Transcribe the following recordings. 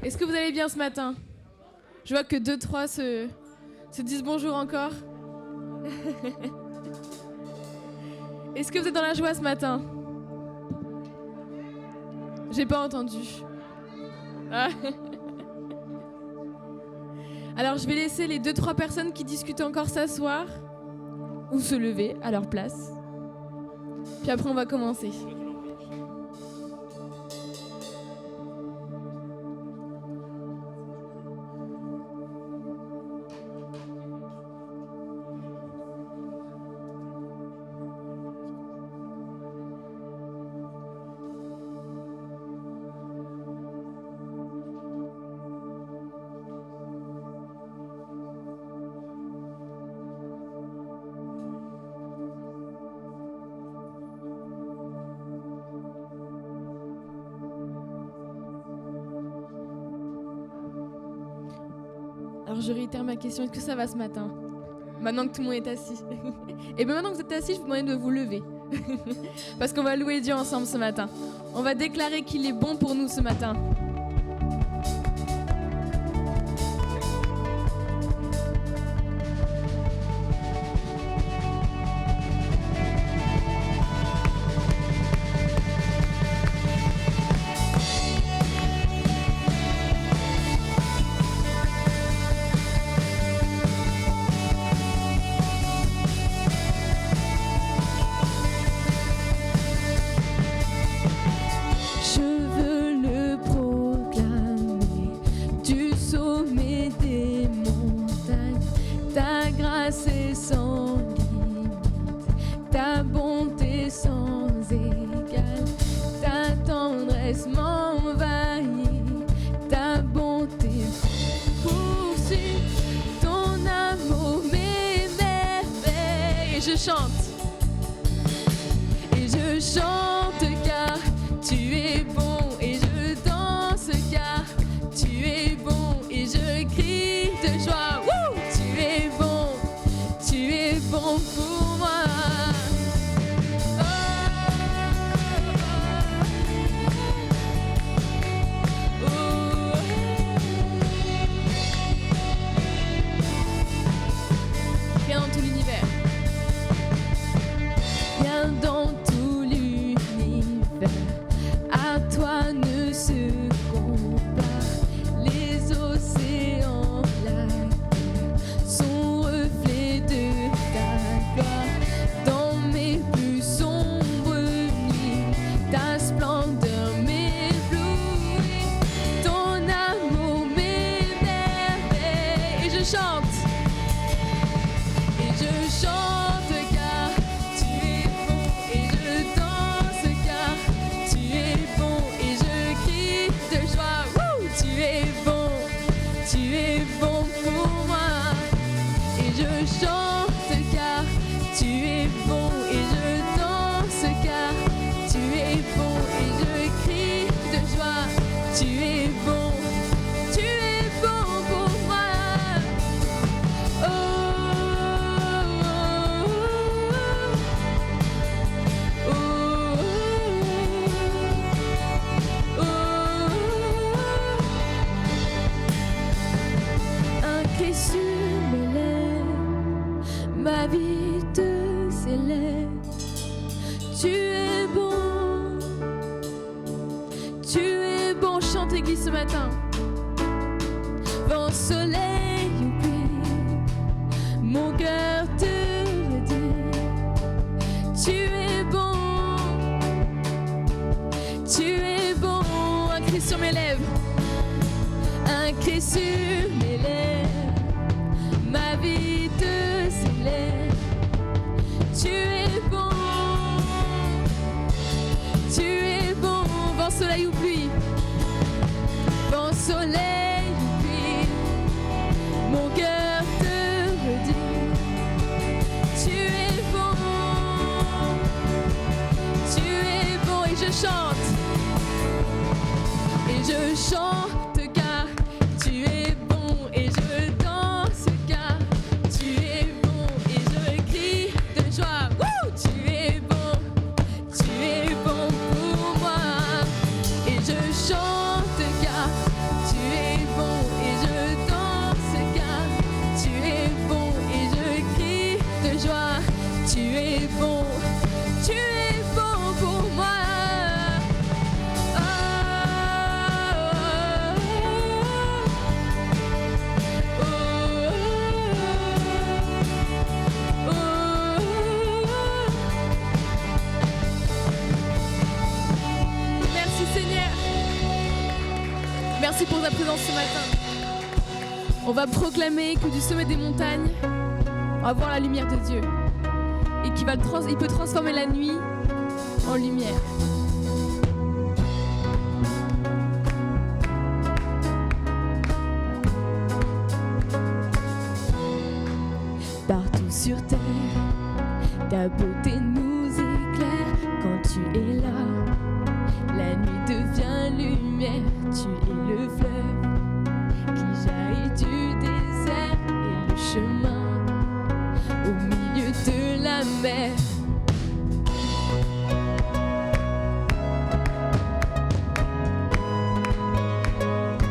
Est-ce que vous allez bien ce matin? Je vois que 2-3 se disent bonjour encore. Est-ce que vous êtes dans la joie ce matin? J'ai pas entendu. Ah. Alors je vais laisser les 2-3 personnes qui discutent encore s'asseoir ou se lever à leur place. Puis après on va commencer. Alors je réitère ma question, est-ce que ça va ce matin? Maintenant que tout le monde est assis. Et bien maintenant que vous êtes assis, je vous demande de vous lever. Parce qu'on va louer Dieu ensemble ce matin. On va déclarer qu'il est bon pour nous ce matin. C'est sans limite, ta bonté sans égale, ta tendresse m'envahit, ta bonté poursuit, ton amour m'émerveille. Et je chante car tu es bon, et je danse car tu es bon, et je crie de joie. Wouh! Tu es bon. Tu es bon pour moi. Oh, oh, oh. Rien dans tout l'univers. Rien dans tout l'univers. À toi ne se compare. Les océans, la terre sont reflets de ta gloire. Dans mes plus sombres nuits, ta splendeur m'éblouit. Ton amour m'émerveille. Et je chante car tu es bon, et je danse car tu es bon, et je crie de joie. Wouh! Tu es bon pour moi. Et je chante car tu es bon, et je danse car tu es bon, et je crie de joie. Tu es bon pour moi. Oh, oh, oh, oh, oh. Un cri sur mes lèvres, ma vie te célèbre. Tu es bon, chante église ce matin. Vent, soleil ou pluie, mon cœur te redit. Tu es bon, un cri sur mes lèvres, un cri sur mes lèvres, ma vie te célèbre. Tu es bon, vent, soleil ou pluie, vent, soleil ou pluie, mon cœur te redit. Tu es bon, et je chante car tu es bon, et je danse car tu es bon, et je crie de joie. Wouh! Tu es bon pour moi, et je chante car tu es Merci pour ta présence ce matin. On va proclamer que du sommet des montagnes, on va voir la lumière de Dieu. Et qu'il il peut transformer la nuit en lumière. Partout sur terre, ta beauté nous éclaire quand tu es là. La nuit devient lumière, tu es le fleuve qui jaillit du désert et le chemin au milieu de la mer.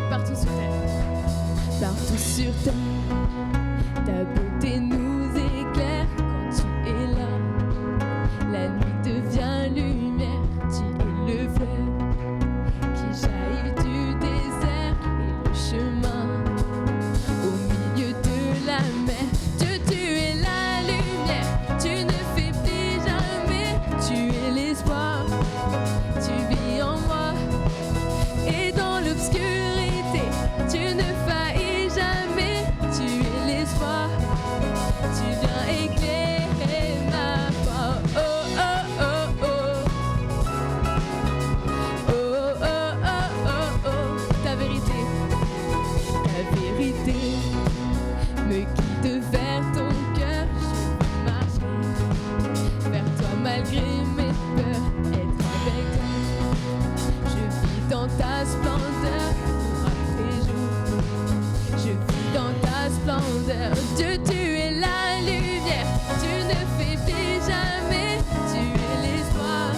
Partout sur terre. Partout sur terre, ta beauté nous éclaire quand tu es là. La nuit devient lumière, tu es le fleuve qui jaillit du désert et le chemin au milieu de la mer. Dieu, tu es la lumière, tu ne faiblis jamais, tu es l'espoir, tu vis en moi. Et dans l'obscurité, tu ne faillis jamais, tu es l'espoir, tu viens éclairer ma foi. Oh oh oh oh, oh oh oh oh oh, ta vérité me guide vers ton cœur. Je veux marcher vers toi malgré mes peurs, être avec toi. Je vis dans ta splendeur, à tes jours. Je vis dans ta splendeur. Dieu, tu es la lumière, tu ne faiblis jamais, tu es l'espoir,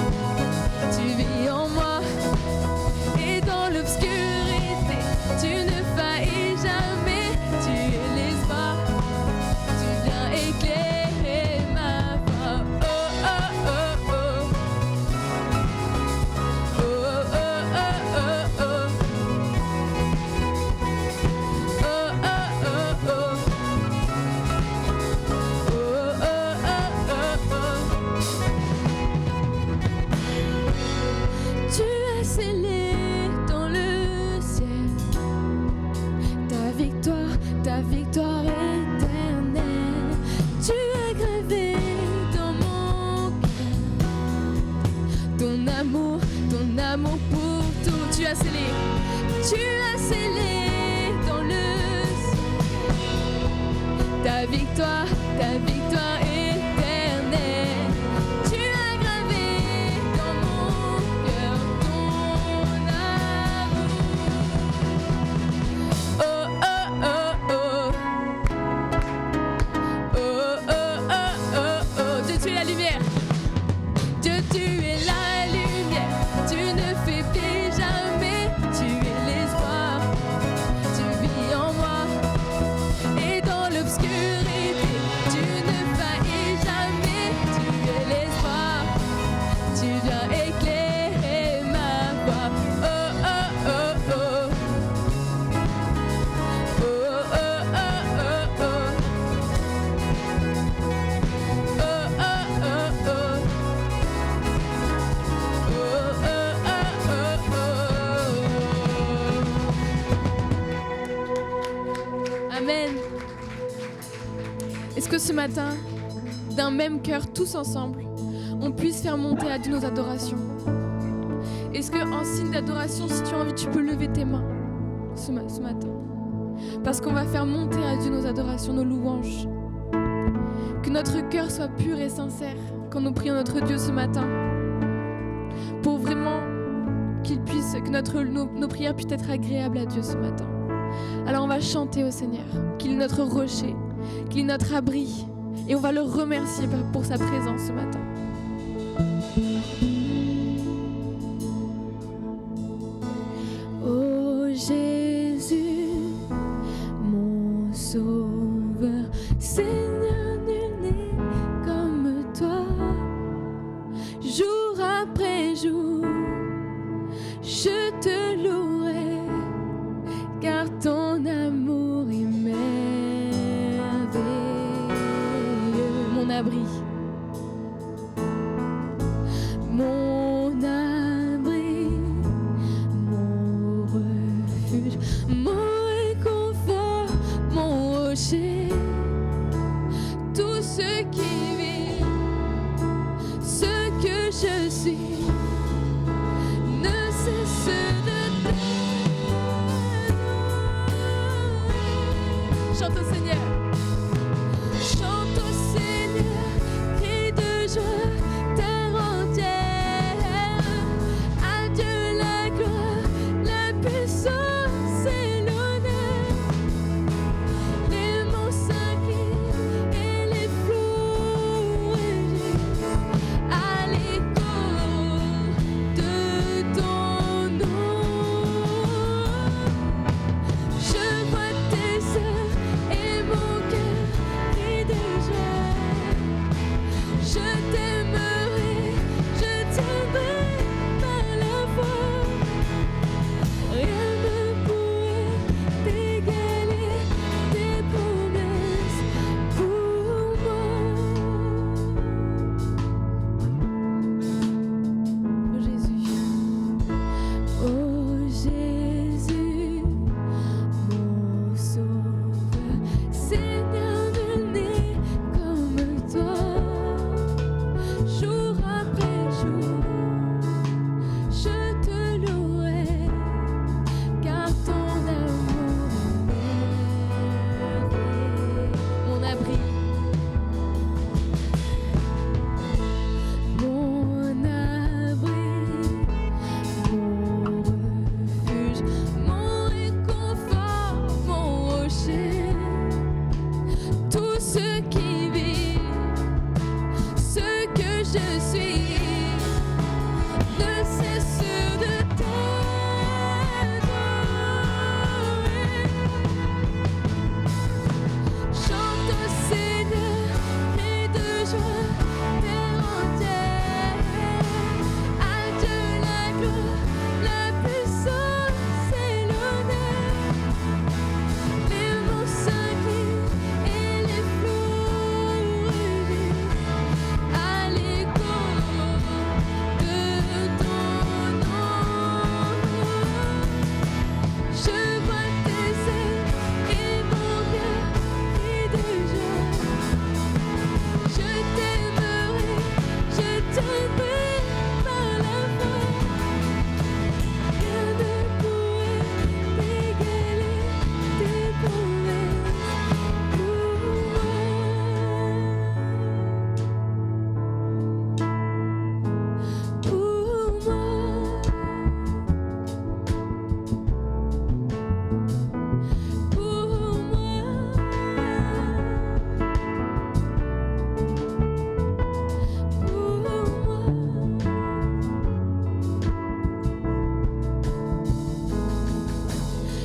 tu vis en moi. Et dans l'obscurité, tu ne faillis jamais, tu es l'espoir, tu viens éclairer ma voix. Oh oh oh oh, oh oh oh oh oh, oh oh oh oh, oh oh oh oh. Tu as scellé dans le ciel ta victoire éternelle. Tu as gravé dans mon cœur ton amour pour tout. Tu as scellé dans le ciel ta victoire éternelle. Tu as gravé dans mon cœur ton amour. Oh oh oh oh, oh oh oh oh oh. Dieu, tu es la lumière. Dieu, tu es la lumière, tu ne faiblis jamais, tu es l'espoir, tu vis en moi. Et dans l'obscurité, tu ne faillis jamais, tu es l'espoir, tu viens éclairer ma voix. Oh oh oh oh, oh oh oh oh oh, oh oh oh oh. Amen. Est-ce que ce matin, d'un même cœur, tous ensemble, on puisse faire monter à Dieu nos adorations? Est-ce qu'en signe d'adoration, si tu as envie, tu peux lever tes mains ce matin? Parce qu'on va faire monter à Dieu nos adorations, nos louanges. Que notre cœur soit pur et sincère quand nous prions notre Dieu ce matin. Pour vraiment que nos prières puissent être agréables à Dieu ce matin. Alors on va chanter au Seigneur, qu'il est notre rocher, qu'il est notre abri. Et on va le remercier pour sa présence ce matin. Oh Jésus, mon sauveur, Seigneur, nul n'est comme toi. Jour après jour, je te louerai, car ton amour est merveilleux. Mon abri, mon rocher. Tout ce qui vit, ce que je suis, ne cesse de t'adorer. Chante au Seigneur. Chante au Seigneur, crie de joie, terre entière. À Dieu la gloire, la puissance et l'honneur. Les monts s'inclinent et les flots rugissent à l'écho de ton nom. Je vois tes œuvres et mon cœur crie de joie. Je t'aimerai, je tiendrai par la foi. Rien ne pourrait t'égaler, tes promesses pour moi. Oh Jésus, oh Jésus, mon sauveur, Seigneur, nul n'est comme toi. Jour après jour, je te louerai, car ton amour est mon abri, mon refuge, mon réconfort, mon rocher. Tout ce qui vit, ce que je suis, ne cesse de t'adorer. Chante au Seigneur, crie de joie, terre entière. À Dieu la gloire, la puissance et l'honneur. Les monts s'inclinent et les flots rugissent à l'écho de ton nom. Je vois tes œuvres et mon cœur crie de joie. Je t'aimerai, je tiendrai par la foi. Rien ne pourrait t'égaler, tes promesses pour moi. Pour moi. Pour moi.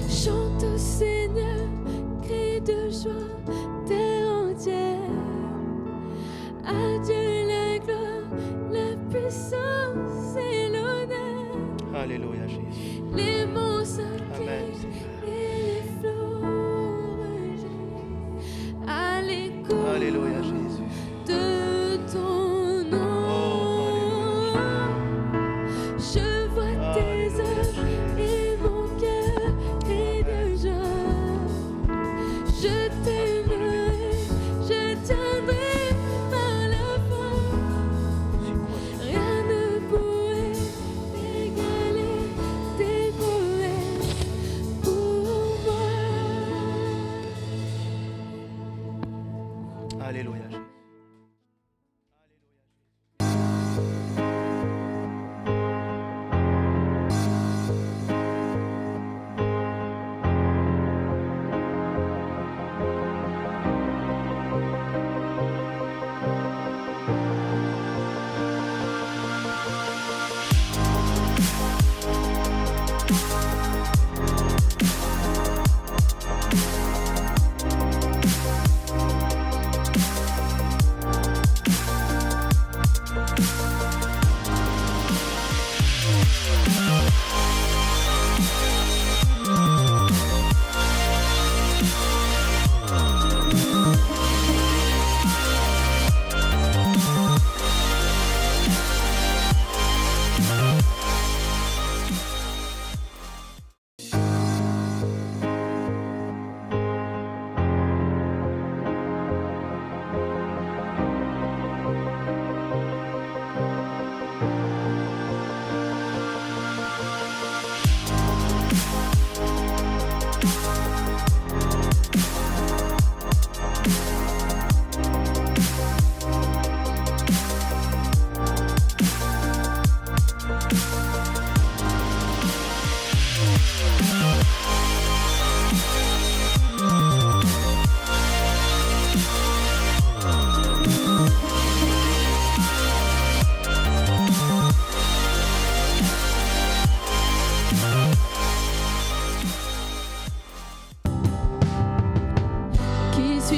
Chante au Seigneur, crie de joie, terre entière. À Dieu la gloire, la puissance et l'honneur. Alléluia, Jésus. Les monts Amen, s'inclinent Seigneur. et les flots rugissent à l'écho Alléluia, Jésus. de ton nom. Oh, Je vois tes œuvres et mon cœur crie de joie. Je t'aimerai, je tiendrai par la foi. Rien ne pourrait t'égaler, tes promesses pour moi. Alléluia, Jésus.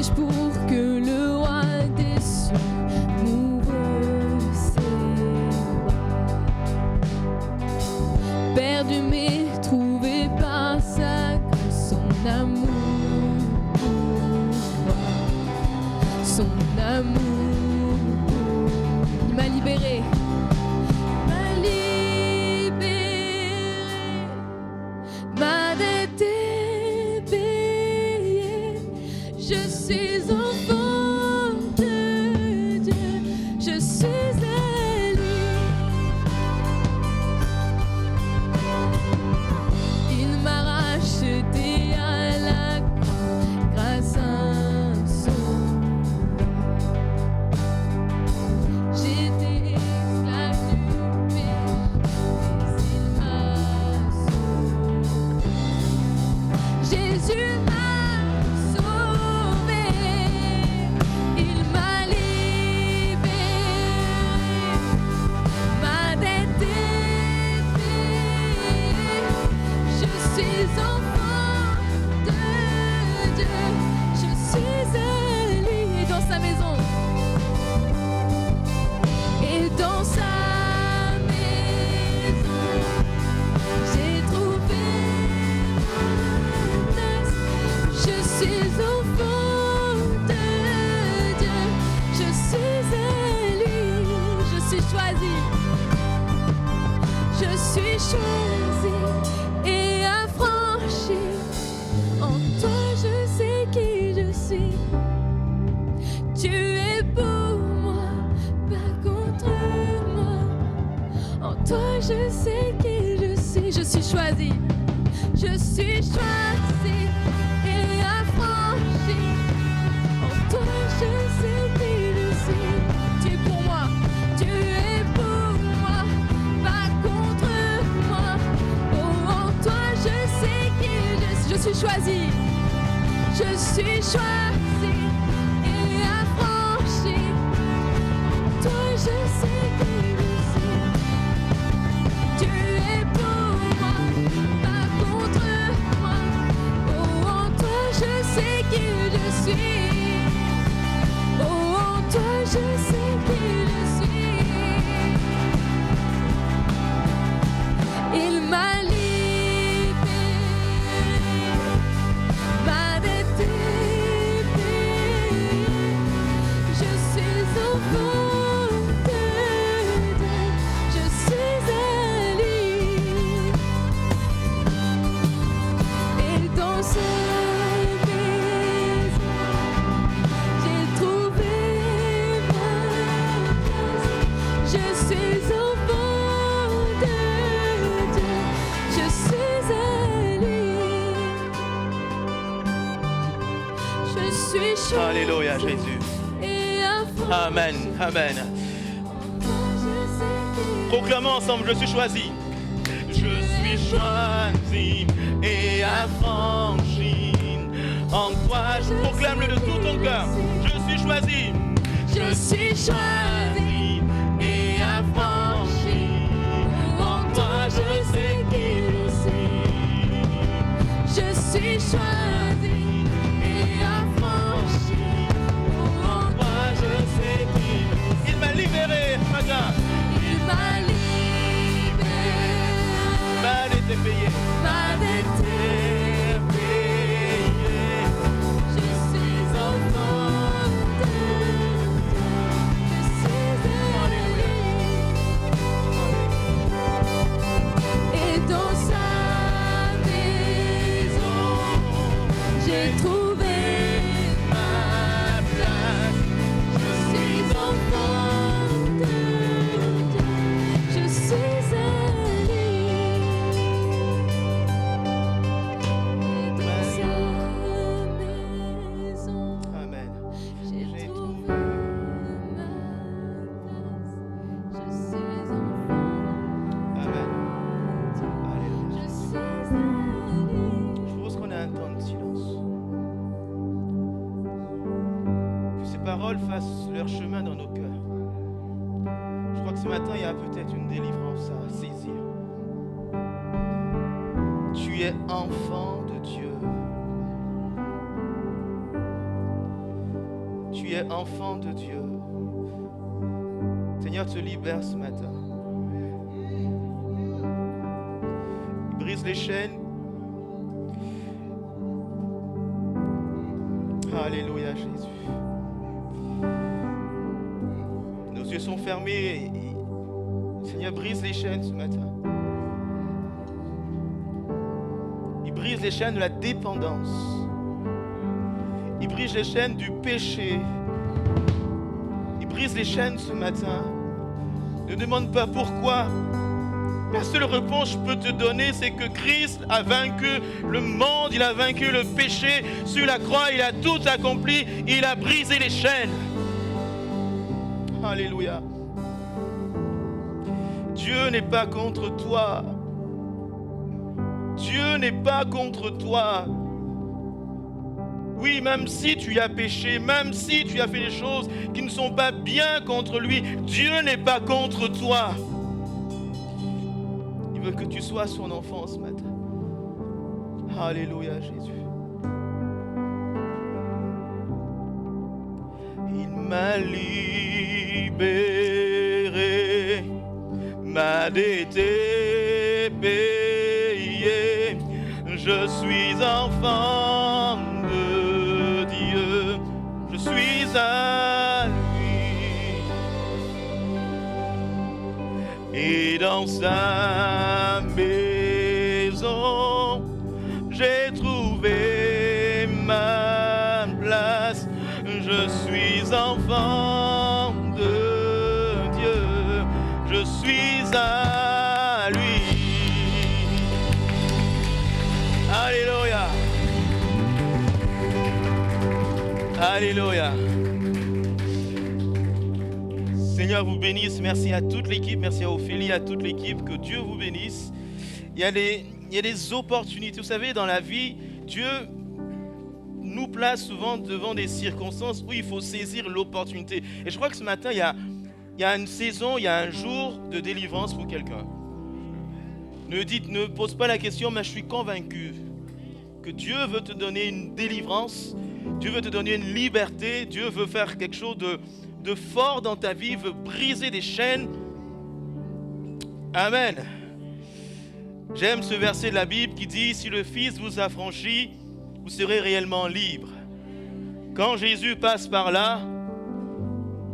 puis-je pour que le roi des cieux m'ouvre ses bras? Perdu mais trouvé par sa grâce, son amour pour moi, son amour. Il m'a libéré. Ma dette est payée, je suis enfant de Dieu, je suis à lui. Il m'a racheté à la croix grâce à son sang. J'étais esclave du péché, mais il m'a sauvé. Jésus m'a sauvé, il m'a libéré, ma dette est payée, je suis enfant de Dieu, je suis à lui et dans sa maison, et dans sa maison, j'ai trouvé. Je suis enfant de Dieu, je suis à lui, je suis choisi, je suis choisi et affranchi. En toi je sais qui je suis, tu es pour moi, pas contre moi. En toi je sais qui je suis choisi, je suis choisi. Et affranchi, en toi je sais qui je suis. Tu es pour moi, tu es pour moi, pas contre moi. Oh, en toi je sais qui je suis choisi, je suis choisi et affranchi. En toi je sais qui je suis. Tu es pour moi, pas contre moi. Oh, en toi je sais qui je suis. Oh, en toi je sais qui je suis. Il m'a libéré, ma dette est payée. Je suis enfant de Dieu, je suis à lui. Et dans sa maison, j'ai trouvé ma place. Je suis enfant de Dieu, je suis à lui. Je suis choisi Alléluia, Jésus. et affranchi. Amen, amen. Je sais qui Proclamons ensemble, je suis choisi. Je suis choisi et affranchi. En toi, je proclame-le de tout ton cœur. Je suis choisi. je suis choisi et affranchi. En toi, je sais qui je suis. je suis choisi et affranchi. En toi, je sais qui je suis. Il m'a libéré, matin. Il m'a libéré, Ma dette est payée. ma dette est payée. je suis enfant de Dieu, je suis à lui. Et dans sa maison, j'ai trouvé ma place. Je suis enfant de Dieu, je suis à lui. Et dans sa maison, Amen. j'ai trouvé ma place. Je suis enfant Amen. de Dieu, Alléluia. je suis à lui. Je propose qu'on ait un temps de silence. Que ces paroles fassent leur chemin dans nos cœurs. Je crois que ce matin, il y a peut-être une délivrance à saisir. Tu es enfant de Dieu. es enfant de Dieu. Seigneur te libère ce matin. Il brise les chaînes. Alléluia Jésus. Nos yeux sont fermés. Seigneur, brise les chaînes ce matin. Il brise les chaînes de la dépendance. Il brise les chaînes du péché. Il brise les chaînes ce matin. Ne demande pas pourquoi. La seule réponse que je peux te donner, c'est que Christ a vaincu le monde, il a vaincu le péché sur la croix, il a tout accompli, il a brisé les chaînes. Alléluia. Dieu n'est pas contre toi. Dieu n'est pas contre toi. Oui, même si tu as péché, même si tu as fait des choses qui ne sont pas bien contre lui, Dieu n'est pas contre toi. Il veut que tu sois son enfant ce matin. Alléluia, Jésus. Il m'a libéré, ma dette est payée. Je suis enfant de Dieu, je suis à lui. Et dans sa maison, j'ai trouvé ma place. Je suis enfant de Dieu, je suis à lui. Alléluia. Alléluia. Seigneur vous bénisse. Merci à toute l'équipe. Merci à Ophélie, à toute l'équipe. Que Dieu vous bénisse. Il y a des opportunités. Vous savez, dans la vie, Dieu nous place souvent devant des circonstances où il faut saisir l'opportunité. Et je crois que ce matin, il y a une saison, il y a un jour de délivrance pour quelqu'un. Ne pose pas la question, mais je suis convaincu que Dieu veut te donner une délivrance, Dieu veut te donner une liberté, Dieu veut faire quelque chose de fort dans ta vie, veut briser des chaînes. Amen. J'aime ce verset de la Bible qui dit « Si le Fils vous affranchit, vous serez réellement libre. » Quand Jésus passe par là,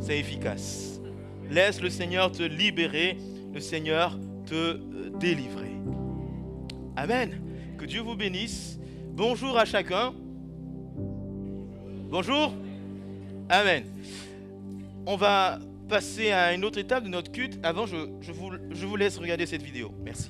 c'est efficace. Laisse le Seigneur te libérer, le Seigneur te délivrer. Amen. Que Dieu vous bénisse. Bonjour à chacun. Bonjour. Amen. On va passer à une autre étape de notre culte. Avant, je vous laisse regarder cette vidéo. Merci.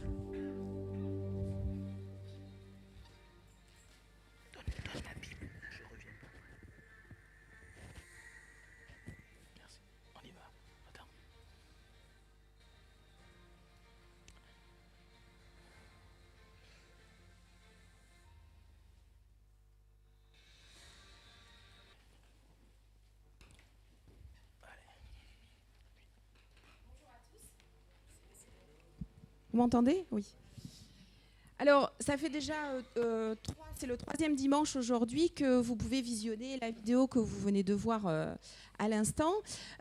Vous m'entendez? Oui. Alors, ça fait déjà, c'est le 3e dimanche aujourd'hui que vous pouvez visionner la vidéo que vous venez de voir à l'instant.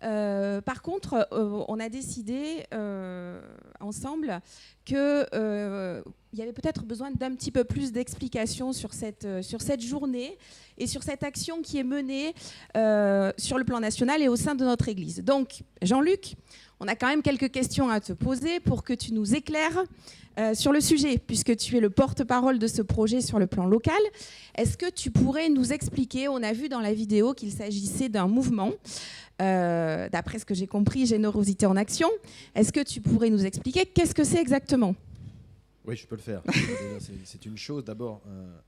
Par contre, on a décidé ensemble qu'il y avait peut-être besoin d'un petit peu plus d'explications sur cette journée et sur cette action qui est menée sur le plan national et au sein de notre Église. Donc, Jean-Luc, on a quand même quelques questions à te poser pour que tu nous éclaires sur le sujet, puisque tu es le porte-parole de ce projet sur le plan local. Est-ce que tu pourrais nous expliquer, on a vu dans la vidéo qu'il s'agissait d'un mouvement, d'après ce que j'ai compris, Générosité en Action. Est-ce que tu pourrais nous expliquer qu'est-ce que c'est exactement ? Oui, je peux le faire. C'est une chose. D'abord,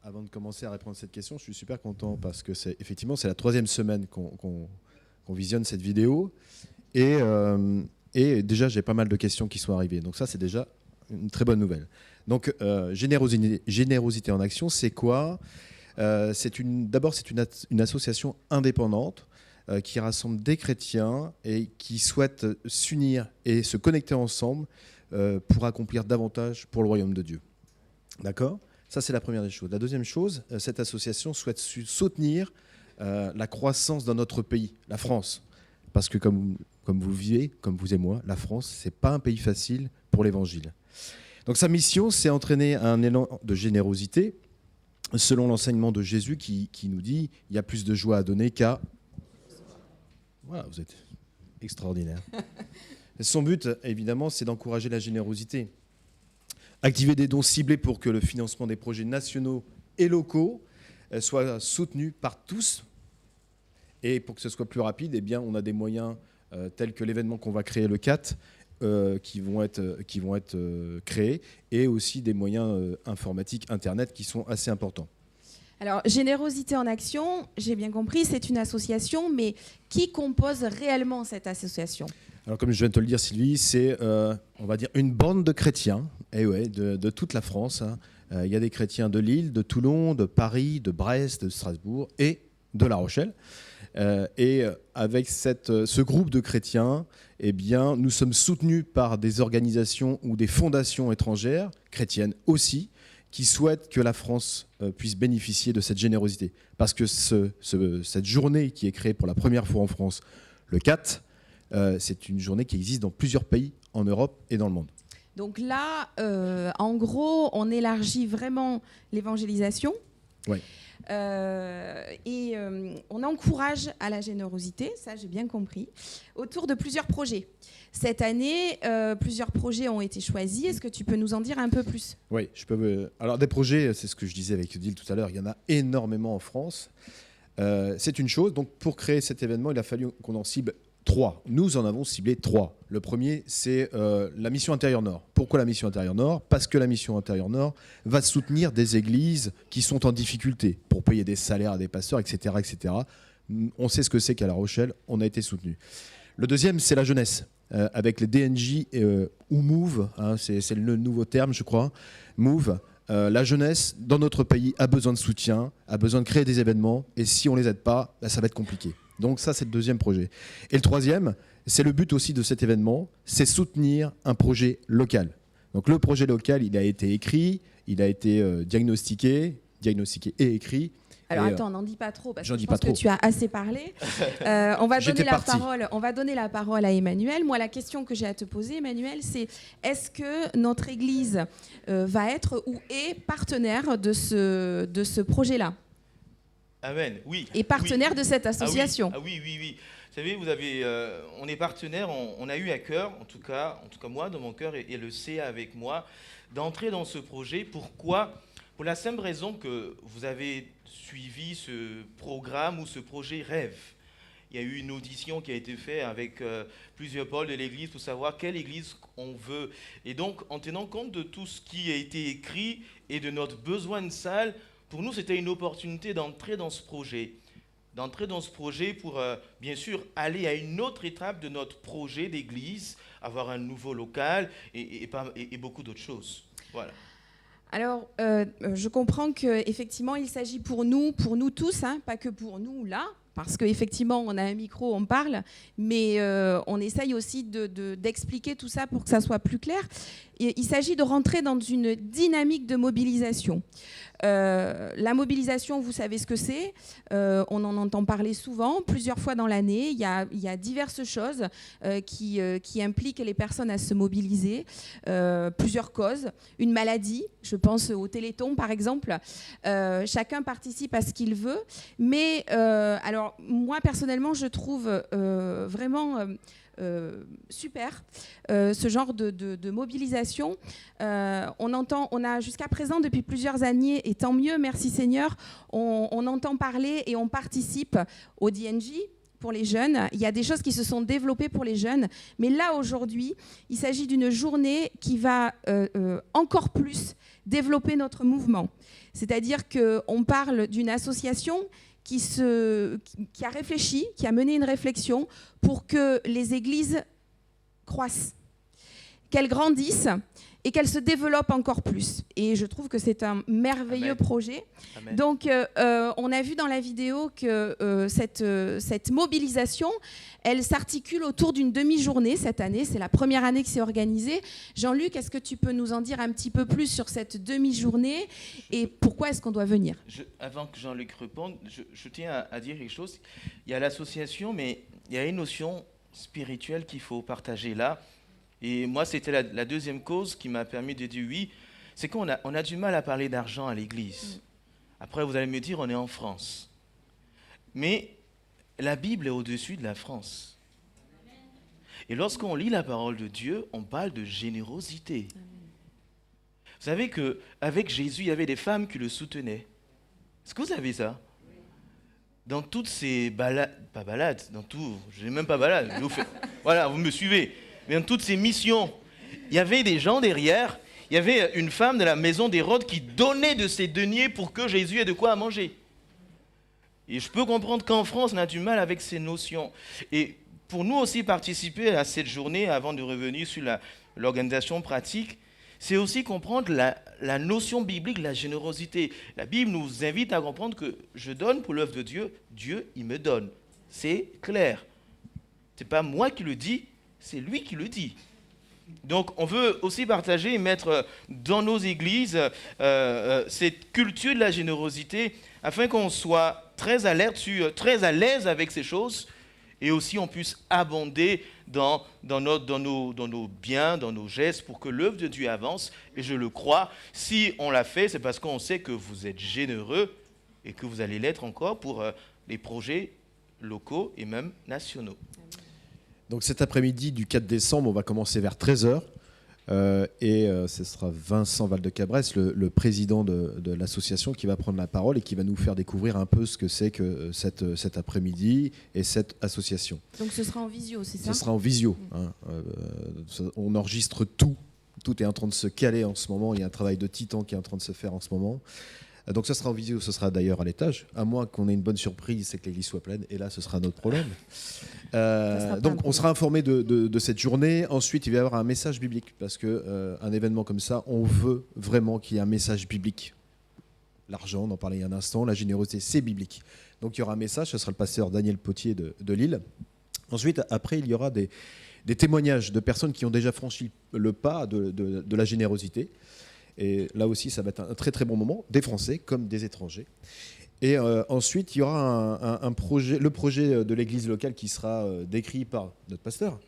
avant de commencer à répondre à cette question, je suis super content parce que c'est la 3e semaine qu'on visionne cette vidéo. Et déjà, j'ai pas mal de questions qui sont arrivées. Donc ça, c'est déjà une très bonne nouvelle. Donc, Générosité en Action, c'est quoi ? D'abord, c'est une association indépendante qui rassemble des chrétiens et qui souhaitent s'unir et se connecter ensemble pour accomplir davantage pour le royaume de Dieu. D'accord ? Ça, c'est la première des choses. La deuxième chose, cette association souhaite soutenir la croissance dans notre pays, la France. Parce que comme vous le vivez, comme vous et moi, la France, ce n'est pas un pays facile pour l'Évangile. Donc sa mission, c'est entraîner un élan de générosité, selon l'enseignement de Jésus qui nous dit « il y a plus de joie à donner qu'à... » Voilà, vous êtes extraordinaire. Son but, évidemment, c'est d'encourager la générosité. Activer des dons ciblés pour que le financement des projets nationaux et locaux soit soutenu par tous. Et pour que ce soit plus rapide, eh bien, on a des moyens tels que l'événement qu'on va créer le 4 qui vont être créés, et aussi des moyens informatiques, Internet, qui sont assez importants. Alors, Générosité en Action, j'ai bien compris, c'est une association, mais qui compose réellement cette association ? Alors, comme je viens de te le dire, Sylvie, c'est, on va dire, une bande de chrétiens, de toute la France. Hein. Il y a des chrétiens de Lille, de Toulon, de Paris, de Brest, de Strasbourg et de La Rochelle. Et avec ce groupe de chrétiens, eh bien, nous sommes soutenus par des organisations ou des fondations étrangères, chrétiennes aussi, qui souhaitent que la France puisse bénéficier de cette générosité. Parce que cette journée qui est créée pour la première fois en France, le 4, c'est une journée qui existe dans plusieurs pays en Europe et dans le monde. Donc là, en gros, on élargit vraiment l'évangélisation. Oui. Et on encourage à la générosité, ça j'ai bien compris, autour de plusieurs projets. Cette année, plusieurs projets ont été choisis. Est-ce que tu peux nous en dire un peu plus ? Oui, je peux. Alors des projets, c'est ce que je disais avec Odile tout à l'heure, il y en a énormément en France. C'est une chose. Donc pour créer cet événement, il a fallu qu'on en cible 3. Nous en avons ciblé 3. Le premier, c'est la Mission Intérieur Nord. Pourquoi la Mission Intérieur Nord ? Parce que la Mission Intérieur Nord va soutenir des églises qui sont en difficulté pour payer des salaires à des pasteurs, etc., etc. On sait ce que c'est qu'à La Rochelle, on a été soutenu. Le deuxième, c'est la jeunesse, avec les DNJ ou Move, hein, c'est le nouveau terme, je crois. Move. La jeunesse, dans notre pays, a besoin de soutien, a besoin de créer des événements, et si on ne les aide pas, ça va être compliqué. Donc ça, c'est le deuxième projet. Et le troisième, c'est le but aussi de cet événement, c'est soutenir un projet local. Donc le projet local, il a été écrit, il a été diagnostiqué et écrit. Alors et, attends, n'en dis pas trop, parce que je pas pense trop. que tu as assez parlé. On va donner la parole à Emmanuel. Moi, la question que j'ai à te poser, Emmanuel, c'est est-ce que notre Église va être ou est partenaire de ce projet-là ? Amen, oui. Et partenaire de cette association. Oui. Vous savez, on est partenaire, on a eu à cœur, en tout cas moi, dans mon cœur, et le CA avec moi, d'entrer dans ce projet. Pourquoi ? Pour la simple raison que vous avez suivi ce programme ou ce projet Rêve. Il y a eu une audition qui a été faite avec plusieurs pôles de l'Église pour savoir quelle Église on veut. Et donc, en tenant compte de tout ce qui a été écrit et de notre besoin de salle, pour nous, c'était une opportunité d'entrer dans ce projet. Pour, bien sûr, aller à une autre étape de notre projet d'église, avoir un nouveau local et beaucoup d'autres choses. Voilà. Alors, je comprends qu'effectivement, il s'agit pour nous tous, hein, pas que pour nous là, parce qu'effectivement, on a un micro, on parle, mais on essaye aussi d'expliquer tout ça pour que ça soit plus clair. Et il s'agit de rentrer dans une dynamique de mobilisation. La mobilisation, vous savez ce que c'est. On en entend parler souvent, plusieurs fois dans l'année. Il y a diverses choses qui impliquent les personnes à se mobiliser. Plusieurs causes. Une maladie, je pense au Téléthon par exemple. Chacun participe à ce qu'il veut. Mais alors, moi personnellement, je trouve vraiment... super, ce genre de mobilisation. On a jusqu'à présent, depuis plusieurs années, et tant mieux, merci Seigneur, on entend parler et on participe au DNJ pour les jeunes. Il y a des choses qui se sont développées pour les jeunes, mais là, aujourd'hui, il s'agit d'une journée qui va encore plus développer notre mouvement. C'est-à-dire qu'on parle d'une association qui a réfléchi, qui a mené une réflexion pour que les églises croissent, qu'elles grandissent et qu'elle se développe encore plus. Et je trouve que c'est un merveilleux projet. Amen. Donc, on a vu dans la vidéo que cette mobilisation, elle s'articule autour d'une demi-journée cette année. C'est la première année que c'est organisé. Jean-Luc, est-ce que tu peux nous en dire un petit peu plus sur cette demi-journée et pourquoi est-ce qu'on doit venir ? Avant que Jean-Luc réponde, je tiens à dire quelque chose. Il y a l'association, mais il y a une notion spirituelle qu'il faut partager là. Et moi, c'était la deuxième cause qui m'a permis de dire oui. C'est qu'on a du mal à parler d'argent à l'église. Après, vous allez me dire, on est en France. Mais la Bible est au-dessus de la France. Et lorsqu'on lit la parole de Dieu, on parle de générosité. Vous savez qu'avec Jésus, il y avait des femmes qui le soutenaient. Est-ce que vous savez ça ? Dans toutes ces balades, pas balades, dans tout, je n'ai même pas balade, voilà, vous me suivez, mais dans toutes ces missions, il y avait des gens derrière, il y avait une femme de la maison d'Hérode qui donnait de ses deniers pour que Jésus ait de quoi à manger. Et je peux comprendre qu'en France, on a du mal avec ces notions. Et pour nous aussi participer à cette journée, avant de revenir sur l'organisation pratique, c'est aussi comprendre la notion biblique de la générosité. La Bible nous invite à comprendre que je donne pour l'œuvre de Dieu, Dieu, il me donne. C'est clair. Ce n'est pas moi qui le dis, c'est lui qui le dit. Donc, on veut aussi partager et mettre dans nos églises cette culture de la générosité afin qu'on soit très alerte, très à l'aise avec ces choses et aussi on puisse abonder dans nos biens, dans nos gestes pour que l'œuvre de Dieu avance. Et je le crois, si on l'a fait, c'est parce qu'on sait que vous êtes généreux et que vous allez l'être encore pour les projets locaux et même nationaux. Donc cet après-midi du 4 décembre, on va commencer vers 13h. Ce sera Vincent Valdecabresse, le président de l'association, qui va prendre la parole et qui va nous faire découvrir un peu ce que c'est que cet après-midi et cette association. Donc ce sera en visio, c'est ça ? Ce sera en visio. Hein. On enregistre tout. Tout est en train de se caler en ce moment. Il y a un travail de titan qui est en train de se faire en ce moment. Donc ce sera en visio, ce sera d'ailleurs à l'étage, à moins qu'on ait une bonne surprise, c'est que l'église soit pleine, et là ce sera notre problème. Donc on sera informé de cette journée. Ensuite il va y avoir un message biblique, parce qu'un événement comme ça, on veut vraiment qu'il y ait un message biblique. L'argent, on en parlait il y a un instant, la générosité, c'est biblique. Donc il y aura un message, ce sera le pasteur Daniel Potier de Lille. Ensuite, après, il y aura des témoignages de personnes qui ont déjà franchi le pas de la générosité. Et là aussi, ça va être un très très bon moment, des Français comme des étrangers. Et ensuite, il y aura le projet de l'église locale qui sera décrit par notre pasteur,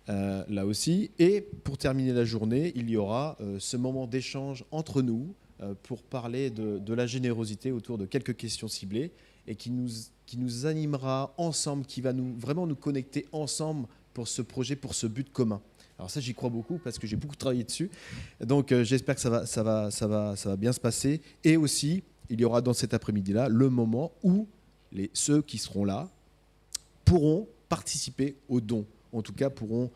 là aussi. Et pour terminer la journée, il y aura ce moment d'échange entre nous pour parler de la générosité autour de quelques questions ciblées et qui nous animera ensemble, qui va vraiment nous connecter ensemble pour ce projet, pour ce but commun. Alors ça, j'y crois beaucoup parce que j'ai beaucoup travaillé dessus. Donc j'espère que ça va bien se passer. Et aussi, il y aura dans cet après-midi-là le moment où ceux qui seront là pourront participer aux dons. En tout cas, pourront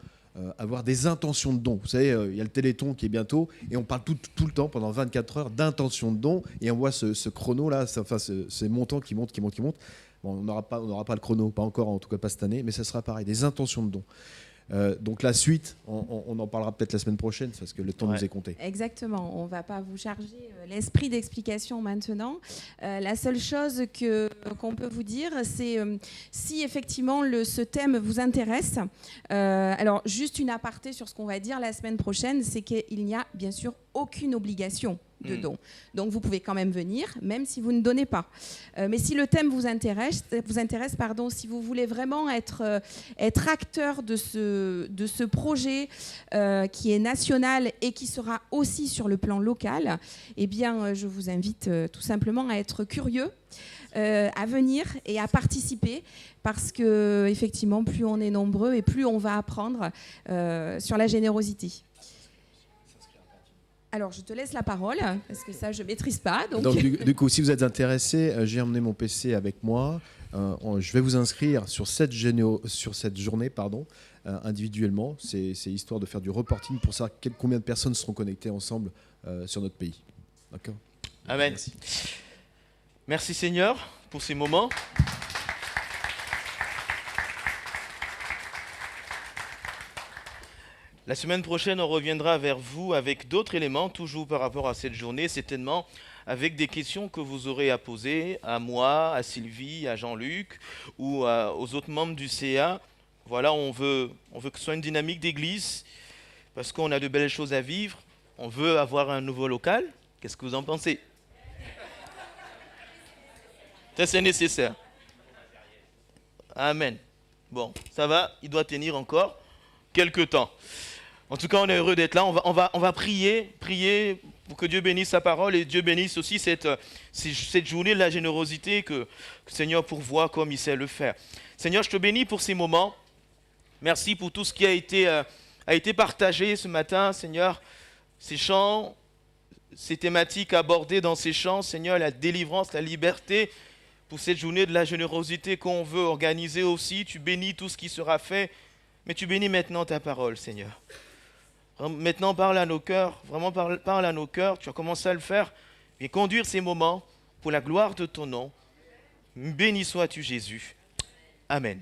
avoir des intentions de dons. Vous savez, il y a le Téléthon qui est bientôt et on parle tout le temps, pendant 24 heures, d'intention de dons. Et on voit ce chrono-là, ces montants qui montent. Bon, on n'aura pas le chrono, pas encore, en tout cas pas cette année, mais ça sera pareil, des intentions de dons. Donc la suite, on en parlera peut-être la semaine prochaine parce que le temps nous est compté. Exactement, on ne va pas vous charger l'esprit d'explication maintenant. La seule chose qu'on peut dire, c'est si effectivement ce thème vous intéresse, alors juste une aparté sur ce qu'on va dire la semaine prochaine, c'est qu'il n'y a bien sûr aucune obligation de dons. Donc vous pouvez quand même venir, même si vous ne donnez pas. Mais si le thème vous intéresse, si vous voulez vraiment être acteur de ce projet qui est national et qui sera aussi sur le plan local, eh bien, je vous invite tout simplement à être curieux, à venir et à participer, parce que effectivement, plus on est nombreux et plus on va apprendre sur la générosité. Alors, je te laisse la parole, parce que ça, je ne maîtrise pas. Donc du coup, si vous êtes intéressé, j'ai emmené mon PC avec moi. Je vais vous inscrire sur cette journée individuellement. C'est histoire de faire du reporting pour savoir combien de personnes seront connectées ensemble sur notre pays. D'accord ? Amen. Merci Seigneur pour ces moments. La semaine prochaine, on reviendra vers vous avec d'autres éléments, toujours par rapport à cette journée, certainement avec des questions que vous aurez à poser à moi, à Sylvie, à Jean-Luc ou aux autres membres du CA. Voilà, on veut que ce soit une dynamique d'église parce qu'on a de belles choses à vivre. On veut avoir un nouveau local. Qu'est-ce que vous en pensez? Ça, c'est nécessaire. Amen. Bon, ça va, il doit tenir encore quelques temps. En tout cas, on est heureux d'être là. On va prier pour que Dieu bénisse sa parole et Dieu bénisse aussi cette journée de la générosité que le Seigneur pourvoit comme il sait le faire. Seigneur, je te bénis pour ces moments. Merci pour tout ce qui a été partagé ce matin, Seigneur. Ces chants, ces thématiques abordées dans ces chants, Seigneur, la délivrance, la liberté, pour cette journée de la générosité qu'on veut organiser aussi. Tu bénis tout ce qui sera fait, mais tu bénis maintenant ta parole, Seigneur. Maintenant, parle à nos cœurs, vraiment parle à nos cœurs. Tu as commencé à le faire. Et conduire ces moments pour la gloire de ton nom. Béni sois-tu, Jésus. Amen.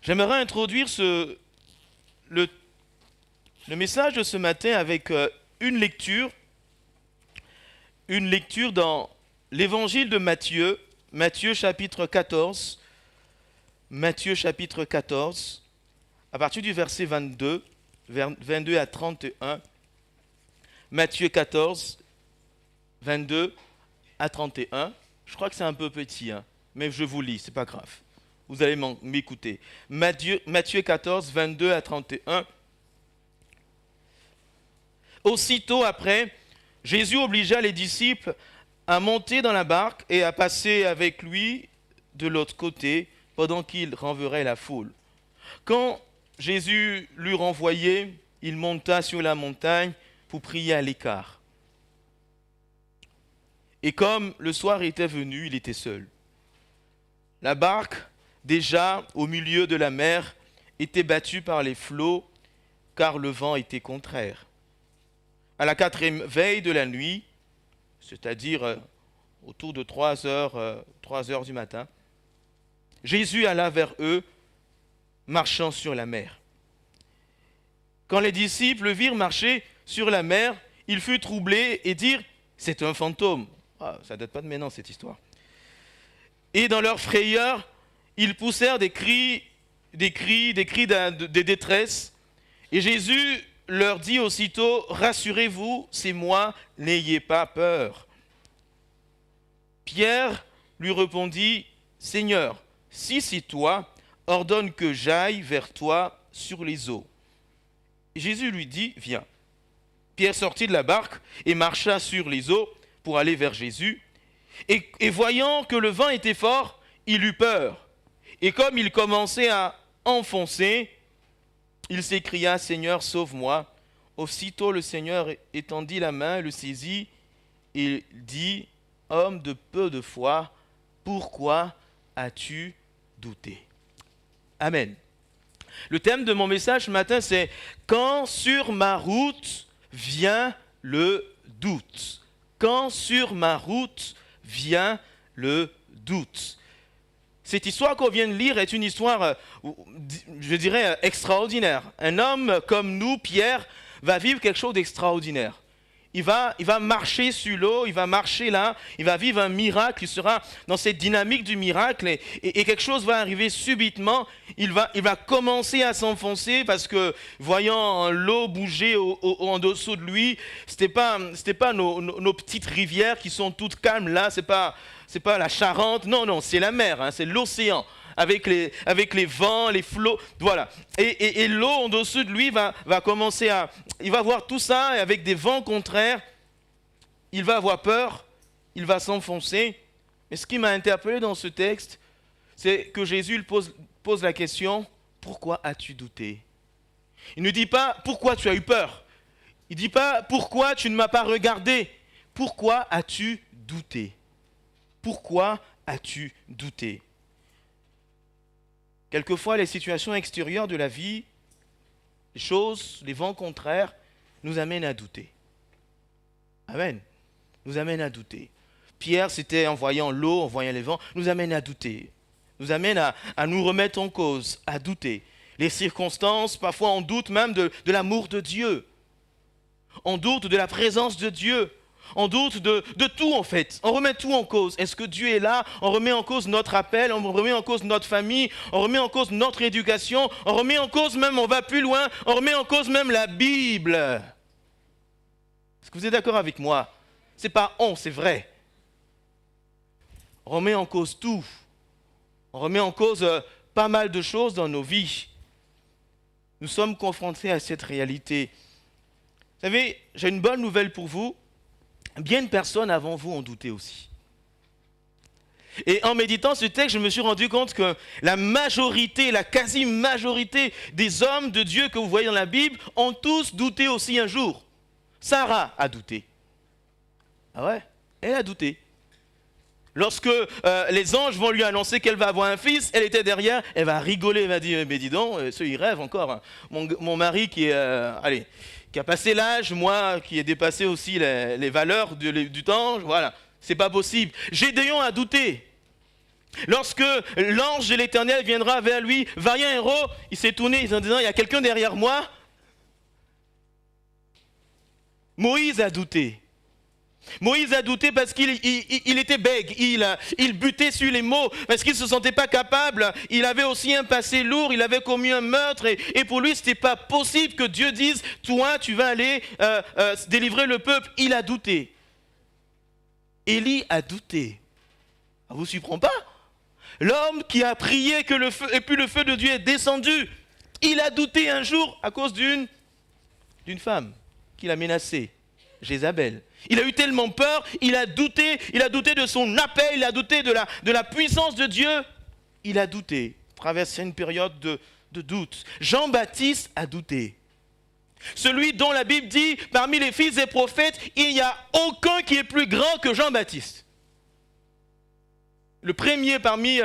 J'aimerais introduire le message de ce matin avec une lecture dans l'évangile de Matthieu, Matthieu chapitre 14, à partir du verset 22 à 31, Matthieu 14, 22 à 31. Je crois que c'est un peu petit, mais je vous lis, c'est pas grave. Vous allez m'écouter. Matthieu 14, 22 à 31. Aussitôt après, Jésus obligea les disciples à monter dans la barque et à passer avec lui de l'autre côté pendant qu'il renverrait la foule. Quand Jésus l'eut renvoyé, il monta sur la montagne pour prier à l'écart. Et comme le soir était venu, il était seul. La barque, déjà au milieu de la mer, était battue par les flots, car le vent était contraire. À la 4e veille de la nuit, c'est-à-dire autour de 3 heures du matin, Jésus alla vers eux, marchant sur la mer. Quand les disciples le virent marcher sur la mer, ils furent troublés et dirent « C'est un fantôme ». Ça ne date pas de maintenant, cette histoire. Et dans leur frayeur, ils poussèrent des cris de détresse. Et Jésus leur dit aussitôt « Rassurez-vous, c'est moi, n'ayez pas peur ». Pierre lui répondit « Seigneur, si c'est toi, ordonne que j'aille vers toi sur les eaux. » Et Jésus lui dit « Viens ». Pierre sortit de la barque et marcha sur les eaux pour aller vers Jésus. Et voyant que le vent était fort, il eut peur. Et comme il commençait à enfoncer, il s'écria « Seigneur, sauve-moi ». Aussitôt le Seigneur étendit la main, le saisit et dit « Homme de peu de foi, pourquoi as-tu douté ?» Amen. Le thème de mon message ce matin, c'est « Quand sur ma route vient le doute ». Quand sur ma route vient le doute. Cette histoire qu'on vient de lire est une histoire, je dirais, extraordinaire. Un homme comme nous, Pierre, va vivre quelque chose d'extraordinaire. Il va marcher sur l'eau, il va marcher là, il va vivre un miracle, il sera dans cette dynamique du miracle et quelque chose va arriver subitement. Il va commencer à s'enfoncer parce que voyant l'eau bouger en dessous de lui, c'était pas nos petites rivières qui sont toutes calmes là, c'est pas la Charente, non, c'est la mer, c'est l'océan. Avec les vents, les flots, voilà. Et l'eau en dessous de lui va commencer il va voir tout ça, et avec des vents contraires, il va avoir peur, il va s'enfoncer. Mais ce qui m'a interpellé dans ce texte, c'est que Jésus lui pose la question, pourquoi as-tu douté? Il ne dit pas, pourquoi tu as eu peur? Il ne dit pas, pourquoi tu ne m'as pas regardé? Pourquoi as-tu douté? Pourquoi as-tu douté? Quelquefois, les situations extérieures de la vie, les choses, les vents contraires, nous amènent à douter. Amen. Nous amènent à douter. Pierre, c'était en voyant l'eau, en voyant les vents, nous amène à douter. Nous amène à nous remettre en cause, à douter. les circonstances, parfois on doute même de l'amour de Dieu. On doute de la présence de Dieu. On doute de tout en fait. On remet tout en cause. Est-ce que Dieu est là? On remet en cause notre appel, on remet en cause notre famille, on remet en cause notre éducation, on remet en cause même, on va plus loin, on remet en cause même la Bible. Est-ce que vous êtes d'accord avec moi? C'est pas on, c'est vrai. On remet en cause tout. On remet en cause pas mal de choses dans nos vies. Nous sommes confrontés à cette réalité. Vous savez, j'ai une bonne nouvelle pour vous. Bien de personnes avant vous ont douté aussi. Et en méditant ce texte, je me suis rendu compte que la majorité, la quasi-majorité des hommes de Dieu que vous voyez dans la Bible ont tous douté aussi un jour. Sarah a douté. Ah ouais, elle a douté. Lorsque les anges vont lui annoncer qu'elle va avoir un fils, elle était derrière, elle va rigoler, elle va dire, mais dis donc, ceux ils rêvent encore. Hein. Mon mari qui est... qui a passé l'âge, moi qui ai dépassé aussi les valeurs du temps, voilà, c'est pas possible. Gédéon a douté. Lorsque l'ange de l'Éternel viendra vers lui, vaillant héros, il s'est tourné en disant, il y a quelqu'un derrière moi. Moïse a douté. Moïse a douté parce qu'il était bègue, il butait sur les mots, parce qu'il ne se sentait pas capable, il avait aussi un passé lourd, il avait commis un meurtre, et pour lui, ce n'était pas possible que Dieu dise, toi, tu vas aller délivrer le peuple. Il a douté. Élie a douté. Ça ne vous surprend pas? L'homme qui a prié que le feu, et puis le feu de Dieu est descendu, il a douté un jour à cause d'une femme qu'il a menacée, Jézabel. Il a eu tellement peur, il a douté de son appel, il a douté de la puissance de Dieu. Il a douté, traversé une période de doute. Jean-Baptiste a douté. Celui dont la Bible dit, parmi les fils des prophètes, il n'y a aucun qui est plus grand que Jean-Baptiste. Le premier parmi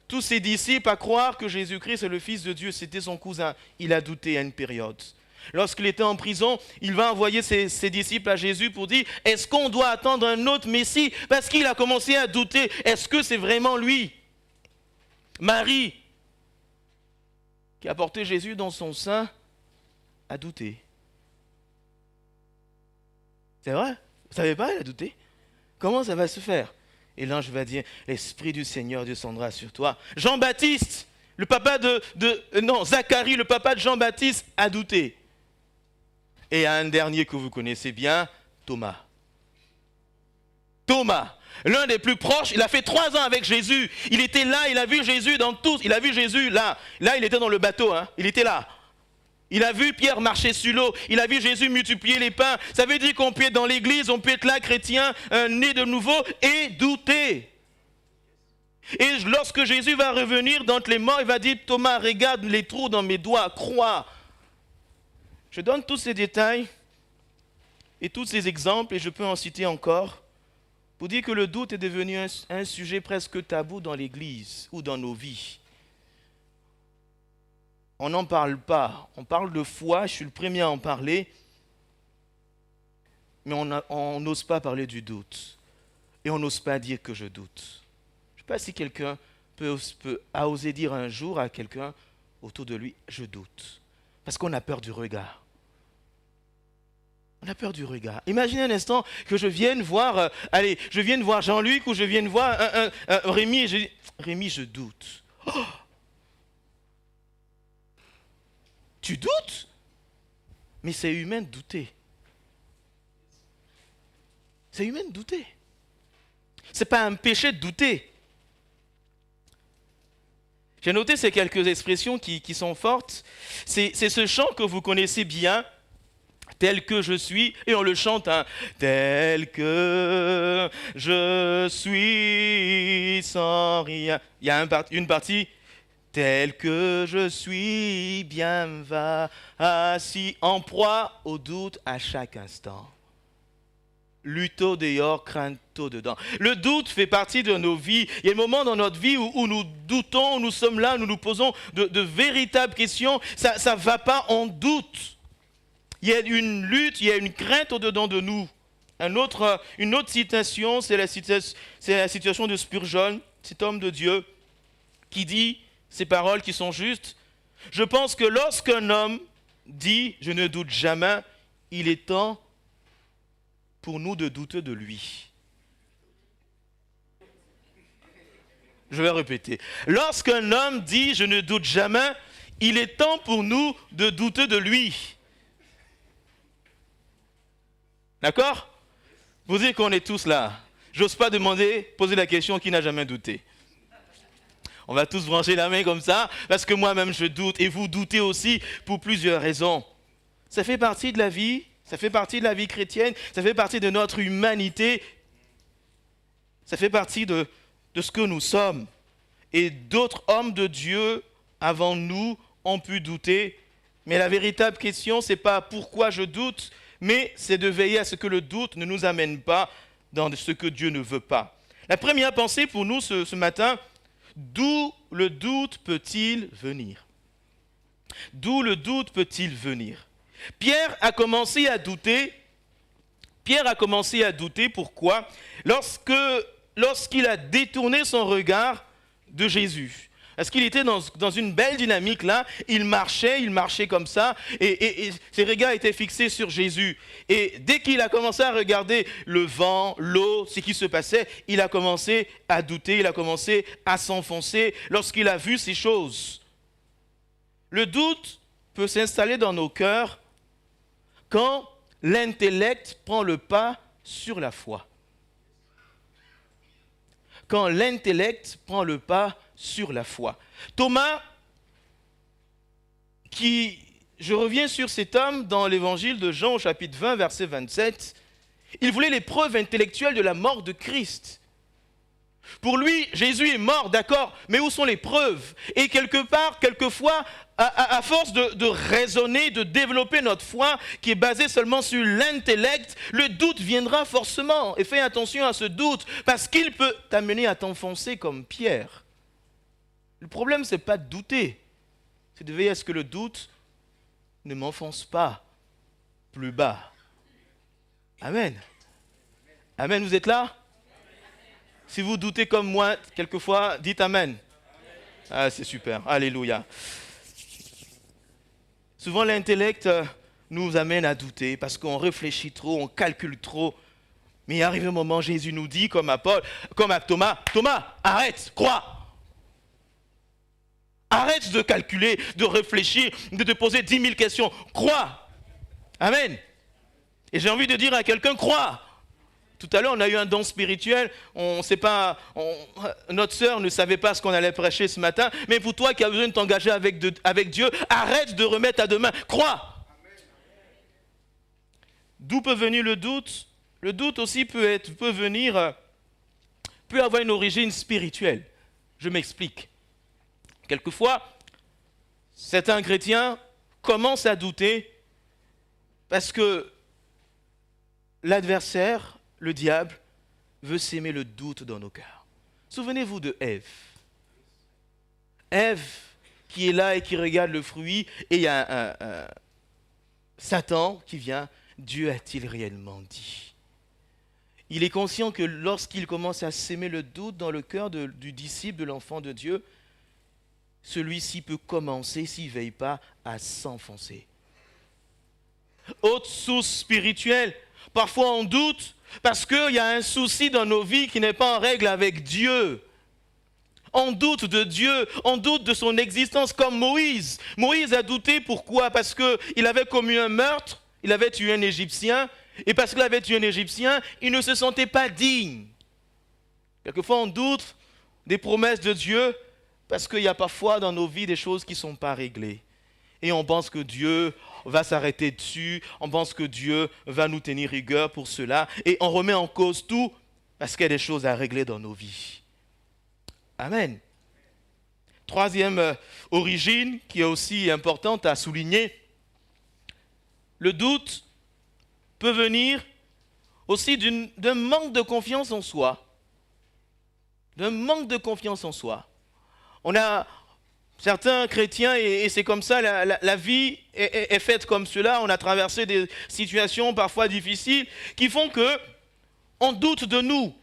tous ses disciples à croire que Jésus-Christ est le Fils de Dieu, c'était son cousin. Il a douté à une période. Lorsqu'il était en prison, il va envoyer ses disciples à Jésus pour dire, est-ce qu'on doit attendre un autre Messie? Parce qu'il a commencé à douter, est-ce que c'est vraiment lui? Marie, qui a porté Jésus dans son sein, a douté. C'est vrai? Vous ne savez pas, elle a douté. Comment ça va se faire? Et l'ange va dire, l'Esprit du Seigneur descendra sur toi. Jean-Baptiste, le papa Zacharie, le papa de Jean-Baptiste, a douté. Et un dernier que vous connaissez bien, Thomas. Thomas, l'un des plus proches, il a fait 3 ans avec Jésus. Il était là, il a vu Jésus dans tout. Il a vu Jésus là. Là, il était dans le bateau, hein. Il était là. Il a vu Pierre marcher sur l'eau. Il a vu Jésus multiplier les pains. Ça veut dire qu'on peut être dans l'église, on peut être là, chrétien, né de nouveau, et douter. Et lorsque Jésus va revenir d'entre les morts, il va dire, Thomas, regarde les trous dans mes doigts, crois. Je donne tous ces détails et tous ces exemples, et je peux en citer encore, pour dire que le doute est devenu un sujet presque tabou dans l'église ou dans nos vies. On n'en parle pas. On parle de foi, je suis le premier à en parler, mais on n'ose pas parler du doute. Et on n'ose pas dire que je doute. Je ne sais pas si quelqu'un a osé dire un jour à quelqu'un autour de lui, je doute. Parce qu'on a peur du regard. On a peur du regard. Imaginez un instant que je vienne voir, Jean-Luc ou je vienne voir Rémi et je dis, Rémi, je doute. Oh, tu doutes? Mais c'est humain de douter. C'est humain de douter. Ce n'est pas un péché de douter. J'ai noté ces quelques expressions qui sont fortes. C'est ce chant que vous connaissez bien, tel que je suis, et on le chante, hein, tel que je suis sans rien. Il y a une partie, tel que je suis bien assis en proie au doute à chaque instant. Luto dehors, crainto dedans. Le doute fait partie de nos vies. Il y a des moments dans notre vie où nous doutons, où nous sommes là, nous nous posons de véritables questions. Ça ne va pas, on doute. Il y a une lutte, il y a une crainte au-dedans de nous. Une autre citation, c'est la citation de Spurgeon, cet homme de Dieu, qui dit ces paroles qui sont justes. Je pense que lorsqu'un homme dit « je ne doute jamais », il est temps pour nous de douter de lui. Je vais répéter. Lorsqu'un homme dit « je ne doute jamais », il est temps pour nous de douter de lui. D'accord? Vous dites qu'on est tous là. J'ose pas poser la question qui n'a jamais douté. On va tous brancher la main comme ça, parce que moi-même je doute, et vous doutez aussi pour plusieurs raisons. Ça fait partie de la vie, ça fait partie de la vie chrétienne, ça fait partie de notre humanité, ça fait partie de ce que nous sommes. Et d'autres hommes de Dieu avant nous ont pu douter, mais la véritable question, ce n'est pas pourquoi je doute, mais c'est de veiller à ce que le doute ne nous amène pas dans ce que Dieu ne veut pas. La première pensée pour nous ce matin, d'où le doute peut-il venir? D'où le doute peut-il venir? Pierre a commencé à douter. Pourquoi? Lorsqu'il a détourné son regard de Jésus. Parce qu'il était dans une belle dynamique là, il marchait comme ça, et ses regards étaient fixés sur Jésus. Et dès qu'il a commencé à regarder le vent, l'eau, ce qui se passait, il a commencé à douter, il a commencé à s'enfoncer lorsqu'il a vu ces choses. Le doute peut s'installer dans nos cœurs quand l'intellect prend le pas sur la foi. Quand l'intellect prend le pas sur la foi. Thomas, je reviens sur cet homme dans l'évangile de Jean au chapitre 20, verset 27, il voulait les preuves intellectuelles de la mort de Christ. Pour lui, Jésus est mort, d'accord, mais où sont les preuves? Et quelquefois, à force de raisonner, de développer notre foi qui est basée seulement sur l'intellect, le doute viendra forcément. Et fais attention à ce doute, parce qu'il peut t'amener à t'enfoncer comme Pierre. Le problème, ce n'est pas de douter, c'est de veiller à ce que le doute ne m'enfonce pas plus bas. Amen. Amen, vous êtes là? Si vous doutez comme moi, quelquefois, dites Amen. Ah, c'est super. Alléluia. Souvent, l'intellect nous amène à douter parce qu'on réfléchit trop, on calcule trop. Mais il arrive un moment, Jésus nous dit, comme à Thomas, Thomas, arrête, crois. Arrête de calculer, de réfléchir, de te poser 10 000 questions. Crois. Amen. Et j'ai envie de dire à quelqu'un, crois. Tout à l'heure, on a eu un don spirituel. Notre sœur ne savait pas ce qu'on allait prêcher ce matin. Mais pour toi qui as besoin de t'engager avec Dieu, arrête de remettre à demain. Crois. D'où peut venir le doute? Le doute aussi peut avoir une origine spirituelle. Je m'explique. Quelquefois, certains chrétiens commencent à douter parce que l'adversaire, le diable, veut s'aimer le doute dans nos cœurs. Souvenez-vous de Ève. Ève qui est là et qui regarde le fruit, et il y a un Satan qui vient. Dieu a-t-il réellement dit? Il est conscient que lorsqu'il commence à s'aimer le doute dans le cœur du disciple, de l'enfant de Dieu, celui-ci peut commencer, s'il ne veille pas, à s'enfoncer. Autre source spirituelle, parfois on doute parce qu'il y a un souci dans nos vies qui n'est pas en règle avec Dieu. On doute de Dieu, on doute de son existence comme Moïse. Moïse a douté, pourquoi? Parce qu'il avait commis un meurtre, il avait tué un Égyptien, et parce qu'il avait tué un Égyptien, il ne se sentait pas digne. Quelquefois on doute des promesses de Dieu, parce qu'il y a parfois dans nos vies des choses qui ne sont pas réglées. Et on pense que Dieu va s'arrêter dessus, on pense que Dieu va nous tenir rigueur pour cela, et on remet en cause tout parce qu'il y a des choses à régler dans nos vies. Amen. Troisième origine qui est aussi importante à souligner, le doute peut venir aussi d'un manque de confiance en soi. D'un manque de confiance en soi. On a certains chrétiens, et c'est comme ça, la vie est faite comme cela. On a traversé des situations parfois difficiles qui font qu'on doute de nous.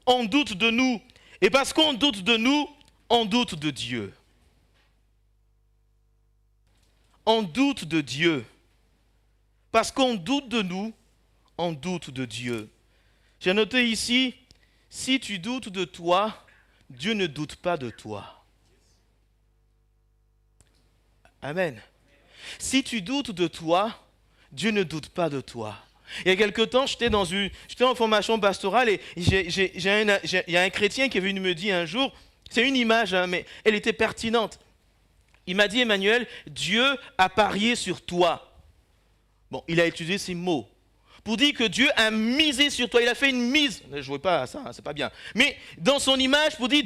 On doute de nous. Et parce qu'on doute de nous, on doute de Dieu. on doute de Dieu. Parce qu'on doute de nous, on doute de Dieu. J'ai noté ici, si tu doutes de toi, Dieu ne doute pas de toi. Amen. Si tu doutes de toi, Dieu ne doute pas de toi. Il y a quelque temps, j'étais en formation pastorale et il y a un chrétien qui est venu me dire un jour, c'est une image, hein, mais elle était pertinente. Il m'a dit, Emmanuel, Dieu a parié sur toi. Bon, il a utilisé ces mots pour dire que Dieu a misé sur toi. Il a fait une mise. Ne jouez pas à ça, hein, c'est pas bien. Mais dans son image, pour dire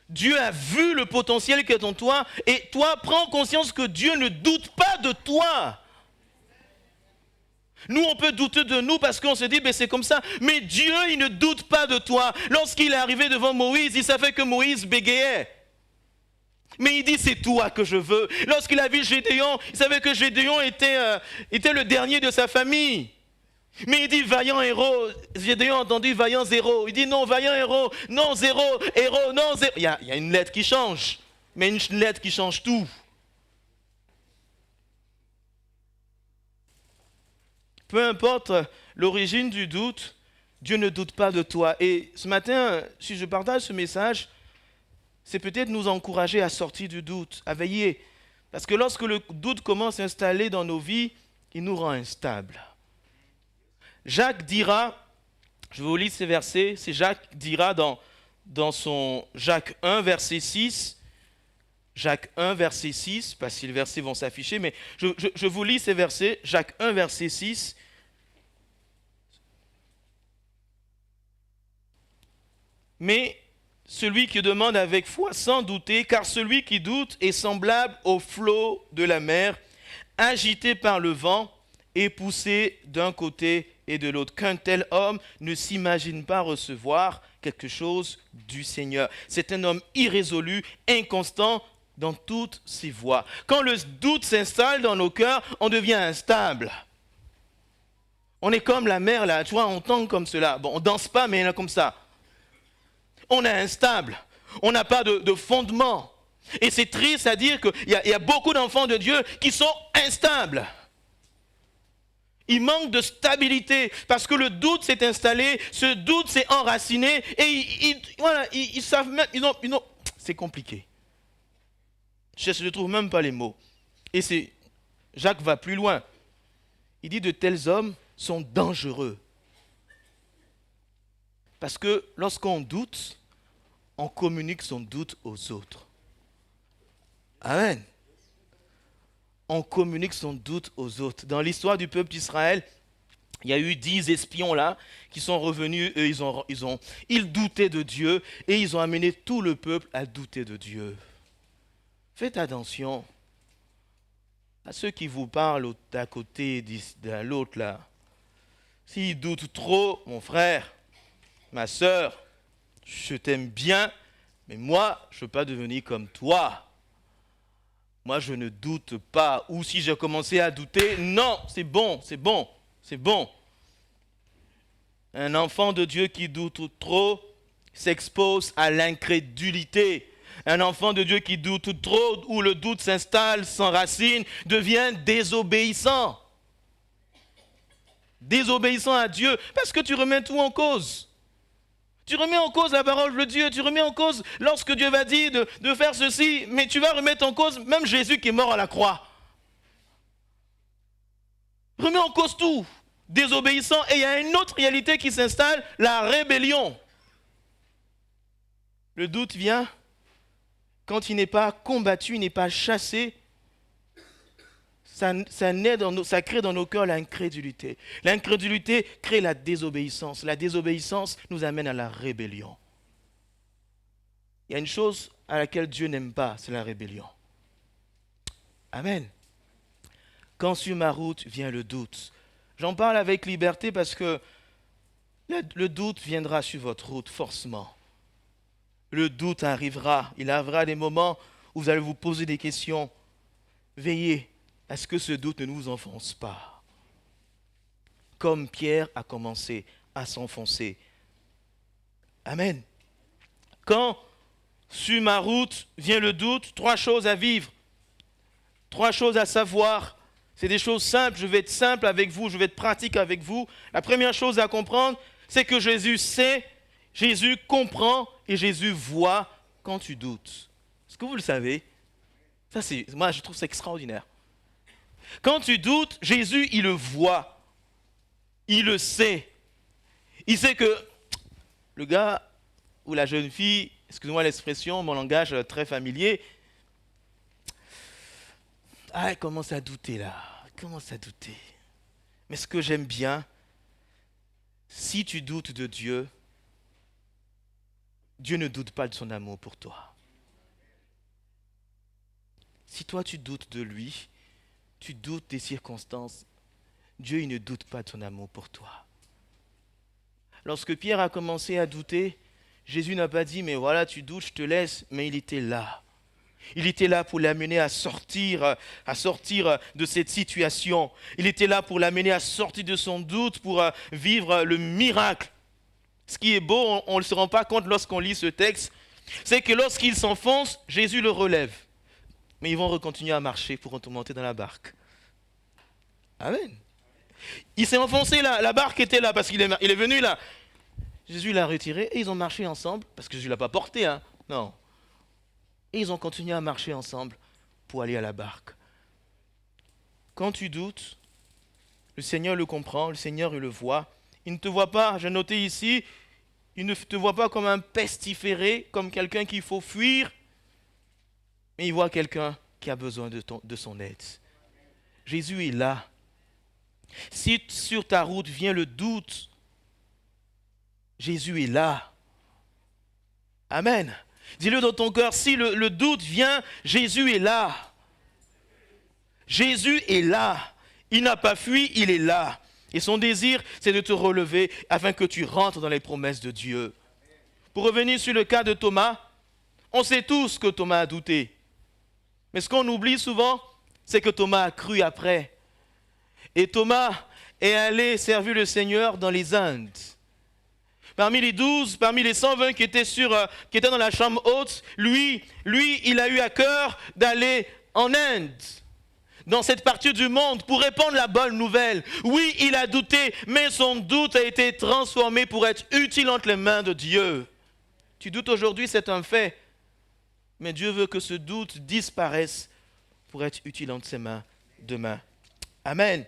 Dieu a vu le potentiel qui est en toi et toi, prends conscience que Dieu ne doute pas de toi. Nous, on peut douter de nous parce qu'on se dit, c'est comme ça. Mais Dieu, il ne doute pas de toi. Lorsqu'il est arrivé devant Moïse, il savait que Moïse bégayait. Mais il dit, c'est toi que je veux. Lorsqu'il a vu Gédéon, il savait que Gédéon était le dernier de sa famille. Mais il dit, vaillant héros. Gédéon a entendu vaillant zéro. Il dit, non, vaillant héros. Non, zéro. Héros, non, zéro. Il y a une lettre qui change. Mais une lettre qui change tout. Peu importe l'origine du doute, Dieu ne doute pas de toi. Et ce matin, si je partage ce message, c'est peut-être nous encourager à sortir du doute, à veiller. Parce que lorsque le doute commence à s'installer dans nos vies, il nous rend instables. Jacques dira, je vous lis ces versets, c'est Jacques dira dans son Jacques 1, verset 6, Jacques 1, verset 6, pas si les versets vont s'afficher, mais je vous lis ces versets, Jacques 1, verset 6. Mais celui qui demande avec foi sans douter, car celui qui doute est semblable au flot de la mer, agité par le vent et poussé d'un côté et de l'autre. Qu'un tel homme ne s'imagine pas recevoir quelque chose du Seigneur. C'est un homme irrésolu, inconstant dans toutes ses voies. Quand le doute s'installe dans nos cœurs, on devient instable. On est comme la mer, là, tu vois, on tangue comme cela. Bon, on ne danse pas, mais il est comme ça. On est instable. On n'a pas de fondement. Et c'est triste à dire qu'il y a beaucoup d'enfants de Dieu qui sont instables. Ils manquent de stabilité parce que le doute s'est installé, ce doute s'est enraciné et ils savent même, c'est compliqué. Je ne trouve même pas les mots. Et Jacques va plus loin. Il dit de tels hommes sont dangereux. Parce que lorsqu'on doute, on communique son doute aux autres. Amen. On communique son doute aux autres. Dans l'histoire du peuple d'Israël, il y a eu 10 espions là qui sont revenus. Eux, ils doutaient de Dieu et ils ont amené tout le peuple à douter de Dieu. Faites attention à ceux qui vous parlent d'à côté de l'autre là. S'ils doutent trop, mon frère, ma sœur, je t'aime bien, mais moi, je ne veux pas devenir comme toi. Moi, je ne doute pas. Ou si j'ai commencé à douter, non, c'est bon. Un enfant de Dieu qui doute trop s'expose à l'incrédulité. Un enfant de Dieu qui doute trop, où le doute s'installe, s'enracine, devient désobéissant. Désobéissant à Dieu, parce que tu remets tout en cause. Tu remets en cause la parole de Dieu, tu remets en cause lorsque Dieu va dire de faire ceci, mais tu vas remettre en cause même Jésus qui est mort à la croix. Remets en cause tout, désobéissant. Et il y a une autre réalité qui s'installe, la rébellion. Le doute vient quand il n'est pas combattu, il n'est pas chassé. Ça crée dans nos cœurs l'incrédulité. L'incrédulité crée la désobéissance. La désobéissance nous amène à la rébellion. Il y a une chose à laquelle Dieu n'aime pas, c'est la rébellion. Amen. Quand sur ma route vient le doute, j'en parle avec liberté parce que le doute viendra sur votre route forcément. Le doute arrivera. Il arrivera des moments où vous allez vous poser des questions. Veillez à ce que ce doute ne nous enfonce pas. Comme Pierre a commencé à s'enfoncer. Amen. Quand sur ma route vient le doute, 3 choses à vivre. 3 choses à savoir. C'est des choses simples, je vais être simple avec vous, je vais être pratique avec vous. La première chose à comprendre, c'est que Jésus sait, Jésus comprend et Jésus voit quand tu doutes. Est-ce que vous le savez? Moi, je trouve ça extraordinaire. Quand tu doutes, Jésus, il le voit. Il le sait. Il sait que le gars ou la jeune fille, excusez-moi l'expression, mon langage très familier, elle commence à douter là. Elle commence à douter. Mais ce que j'aime bien, si tu doutes de Dieu, Dieu ne doute pas de son amour pour toi. Si toi tu doutes de lui, tu doutes des circonstances, Dieu il ne doute pas de son amour pour toi. Lorsque Pierre a commencé à douter, Jésus n'a pas dit « mais voilà tu doutes, je te laisse », mais il était là. Il était là pour l'amener à sortir de cette situation. Il était là pour l'amener à sortir de son doute, pour vivre le miracle. Ce qui est beau, on ne se rend pas compte lorsqu'on lit ce texte, c'est que lorsqu'il s'enfonce, Jésus le relève. Mais ils vont continuer à marcher pour remonter dans la barque. Amen. Il s'est enfoncé là, la barque était là parce qu'il est venu là. Jésus l'a retiré et ils ont marché ensemble, parce que Jésus ne l'a pas porté, hein. Non. Et ils ont continué à marcher ensemble pour aller à la barque. Quand tu doutes, le Seigneur le comprend, le Seigneur il le voit. Il ne te voit pas, j'ai noté ici, il ne te voit pas comme un pestiféré, comme quelqu'un qu'il faut fuir, mais il voit quelqu'un qui a besoin de son aide. Jésus est là. Si sur ta route vient le doute, Jésus est là. Amen. Dis-le dans ton cœur, si le doute vient, Jésus est là. Jésus est là. Il n'a pas fui, il est là. Et son désir, c'est de te relever afin que tu rentres dans les promesses de Dieu. Pour revenir sur le cas de Thomas, on sait tous que Thomas a douté. Mais ce qu'on oublie souvent, c'est que Thomas a cru après. Et Thomas est allé servir le Seigneur dans les Indes. Parmi les 12, parmi les 120 qui étaient dans la chambre haute, lui, il a eu à cœur d'aller en Inde, dans cette partie du monde, pour répandre la bonne nouvelle. Oui, il a douté, mais son doute a été transformé pour être utile entre les mains de Dieu. Tu doutes aujourd'hui, c'est un fait. Mais Dieu veut que ce doute disparaisse pour être utile entre ses mains demain. Amen.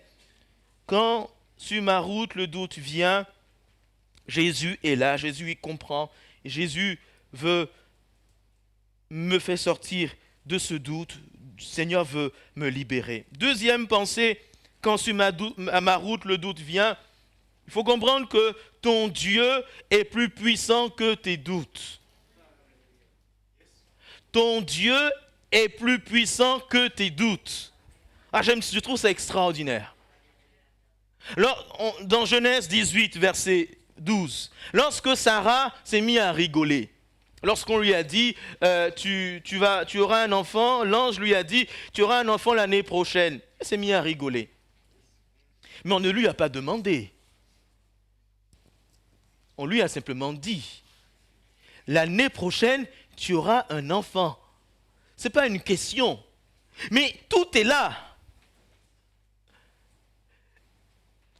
Quand sur ma route le doute vient, Jésus est là, Jésus il comprend. Et Jésus veut me faire sortir de ce doute. Le Seigneur veut me libérer. Deuxième pensée, quand sur ma route le doute vient, il faut comprendre que ton Dieu est plus puissant que tes doutes. Ton Dieu est plus puissant que tes doutes. Je trouve ça extraordinaire. Dans Genèse 18, verset 12, lorsque Sarah s'est mise à rigoler, lorsqu'on lui a dit tu auras un enfant, l'ange lui a dit tu auras un enfant l'année prochaine, elle s'est mise à rigoler. Mais on ne lui a pas demandé. On lui a simplement dit l'année prochaine tu auras un enfant. Ce n'est pas une question, mais tout est là.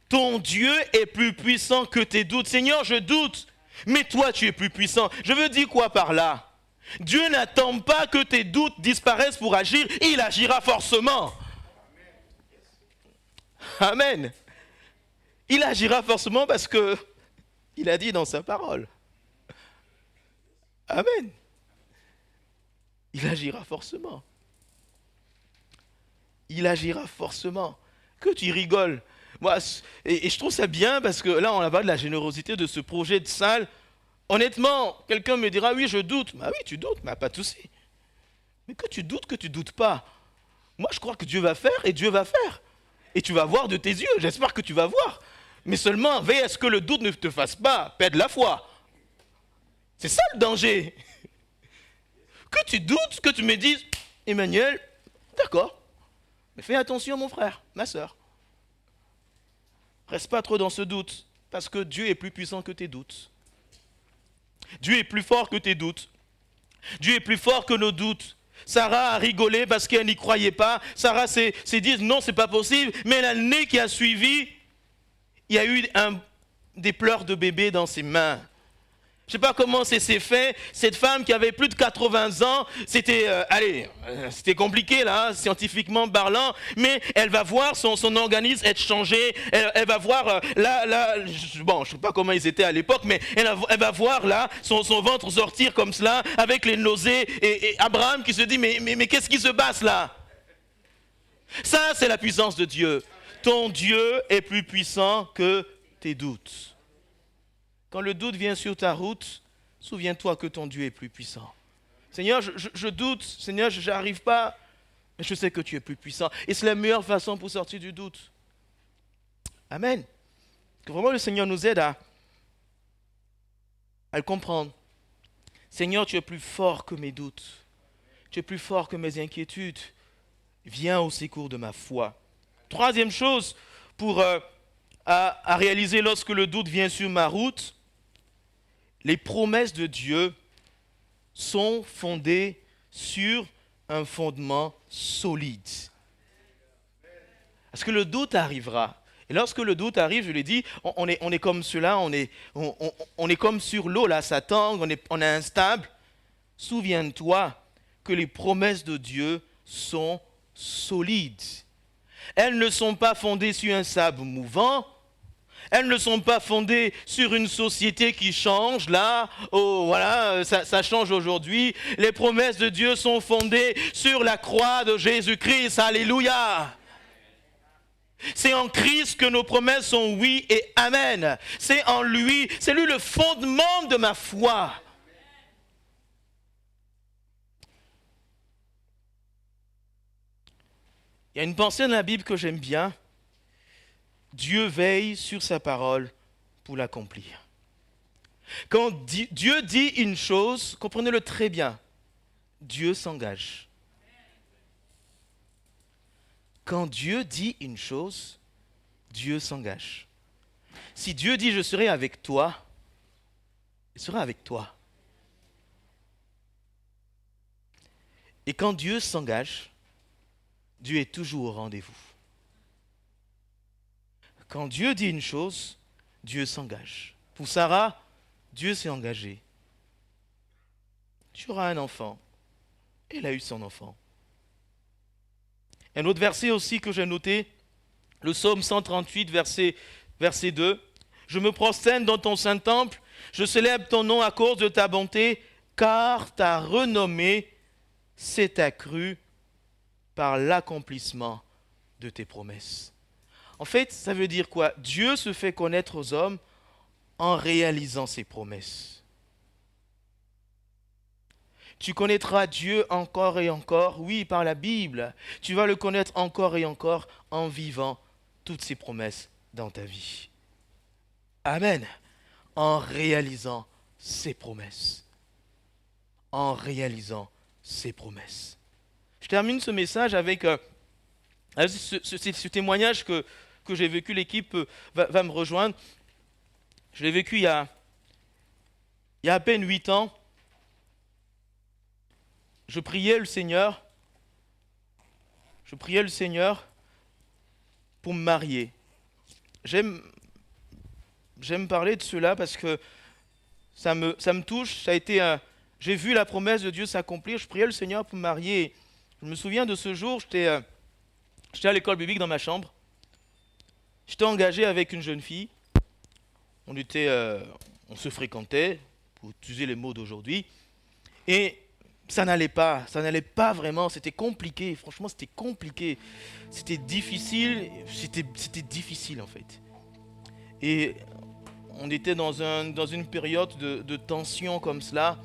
Ton Dieu est plus puissant que tes doutes. Seigneur, je doute, mais toi tu es plus puissant. Je veux dire quoi par là? Dieu n'attend pas que tes doutes disparaissent pour agir, il agira forcément. Amen. Il agira forcément parce que il a dit dans sa parole. Amen. Il agira forcément. Il agira forcément. Que tu rigoles. Moi, et je trouve ça bien parce que là, on a parlé de la générosité de ce projet de salle. Honnêtement, quelqu'un me dira, oui, je doute. Bah oui, tu doutes, mais pas de souci. Mais que tu doutes pas. Moi, je crois que Dieu va faire et Dieu va faire. Et tu vas voir de tes yeux, j'espère que tu vas voir. Mais seulement, veille à ce que le doute ne te fasse pas perdre la foi. C'est ça le danger. Que tu doutes, que tu me dises, Emmanuel, d'accord, mais fais attention mon frère, ma soeur. Reste pas trop dans ce doute, parce que Dieu est plus puissant que tes doutes. Dieu est plus fort que tes doutes. Dieu est plus fort que nos doutes. Sarah a rigolé parce qu'elle n'y croyait pas. Sarah s'est dit non, c'est pas possible. Mais l'année qui a suivi, il y a eu des pleurs de bébé dans ses mains. Je ne sais pas comment c'est fait. Cette femme qui avait plus de 80 ans, c'était compliqué là, scientifiquement parlant, mais elle va voir son organisme être changé. Elle va voir bon, je ne sais pas comment ils étaient à l'époque, mais elle va voir là son ventre sortir comme cela, avec les nausées, et Abraham qui se dit mais qu'est-ce qui se passe là? Ça, c'est la puissance de Dieu. Ton Dieu est plus puissant que tes doutes. Quand le doute vient sur ta route, souviens-toi que ton Dieu est plus puissant. Seigneur, je doute. Seigneur, je n'arrive pas. Mais je sais que tu es plus puissant. Et c'est la meilleure façon pour sortir du doute. Amen. Que vraiment le Seigneur nous aide à le comprendre. Seigneur, tu es plus fort que mes doutes. Tu es plus fort que mes inquiétudes. Viens au secours de ma foi. Troisième chose à réaliser lorsque le doute vient sur ma route, les promesses de Dieu sont fondées sur un fondement solide. Parce que le doute arrivera. Et lorsque le doute arrive, je l'ai dit, on est comme cela, on est comme sur l'eau, là, ça tangue, on est instable. Souviens-toi que les promesses de Dieu sont solides. Elles ne sont pas fondées sur un sable mouvant. Elles ne sont pas fondées sur une société qui change, là, voilà, ça change aujourd'hui. Les promesses de Dieu sont fondées sur la croix de Jésus-Christ, alléluia. C'est en Christ que nos promesses sont oui et amen. C'est en lui, c'est lui le fondement de ma foi. Il y a une pensée dans la Bible que j'aime bien. Dieu veille sur sa parole pour l'accomplir. Quand Dieu dit une chose, comprenez-le très bien, Dieu s'engage. Quand Dieu dit une chose, Dieu s'engage. Si Dieu dit « je serai avec toi », il sera avec toi. Et quand Dieu s'engage, Dieu est toujours au rendez-vous. Quand Dieu dit une chose, Dieu s'engage. Pour Sarah, Dieu s'est engagé. Tu auras un enfant. Elle a eu son enfant. Un autre verset aussi que j'ai noté, le psaume 138, verset 2. « Je me prosterne dans ton saint temple, je célèbre ton nom à cause de ta bonté, car ta renommée s'est accrue par l'accomplissement de tes promesses. » En fait, ça veut dire quoi? Dieu se fait connaître aux hommes en réalisant ses promesses. Tu connaîtras Dieu encore et encore, oui, par la Bible. Tu vas le connaître encore et encore en vivant toutes ses promesses dans ta vie. Amen. En réalisant ses promesses. En réalisant ses promesses. Je termine ce message avec ce témoignage que j'ai vécu. L'équipe va me rejoindre. Je l'ai vécu il y a à peine 8 ans. Je priais le Seigneur pour me marier. J'aime parler de cela parce que ça me touche. J'ai vu la promesse de Dieu s'accomplir. Je priais le Seigneur pour me marier. Je me souviens de ce jour, j'étais à l'école biblique dans ma chambre. J'étais engagé avec une jeune fille. On se fréquentait, pour utiliser les mots d'aujourd'hui. Et ça n'allait pas vraiment. C'était compliqué. Franchement, c'était compliqué. C'était difficile. C'était difficile en fait. Et on était dans une période de tension comme cela.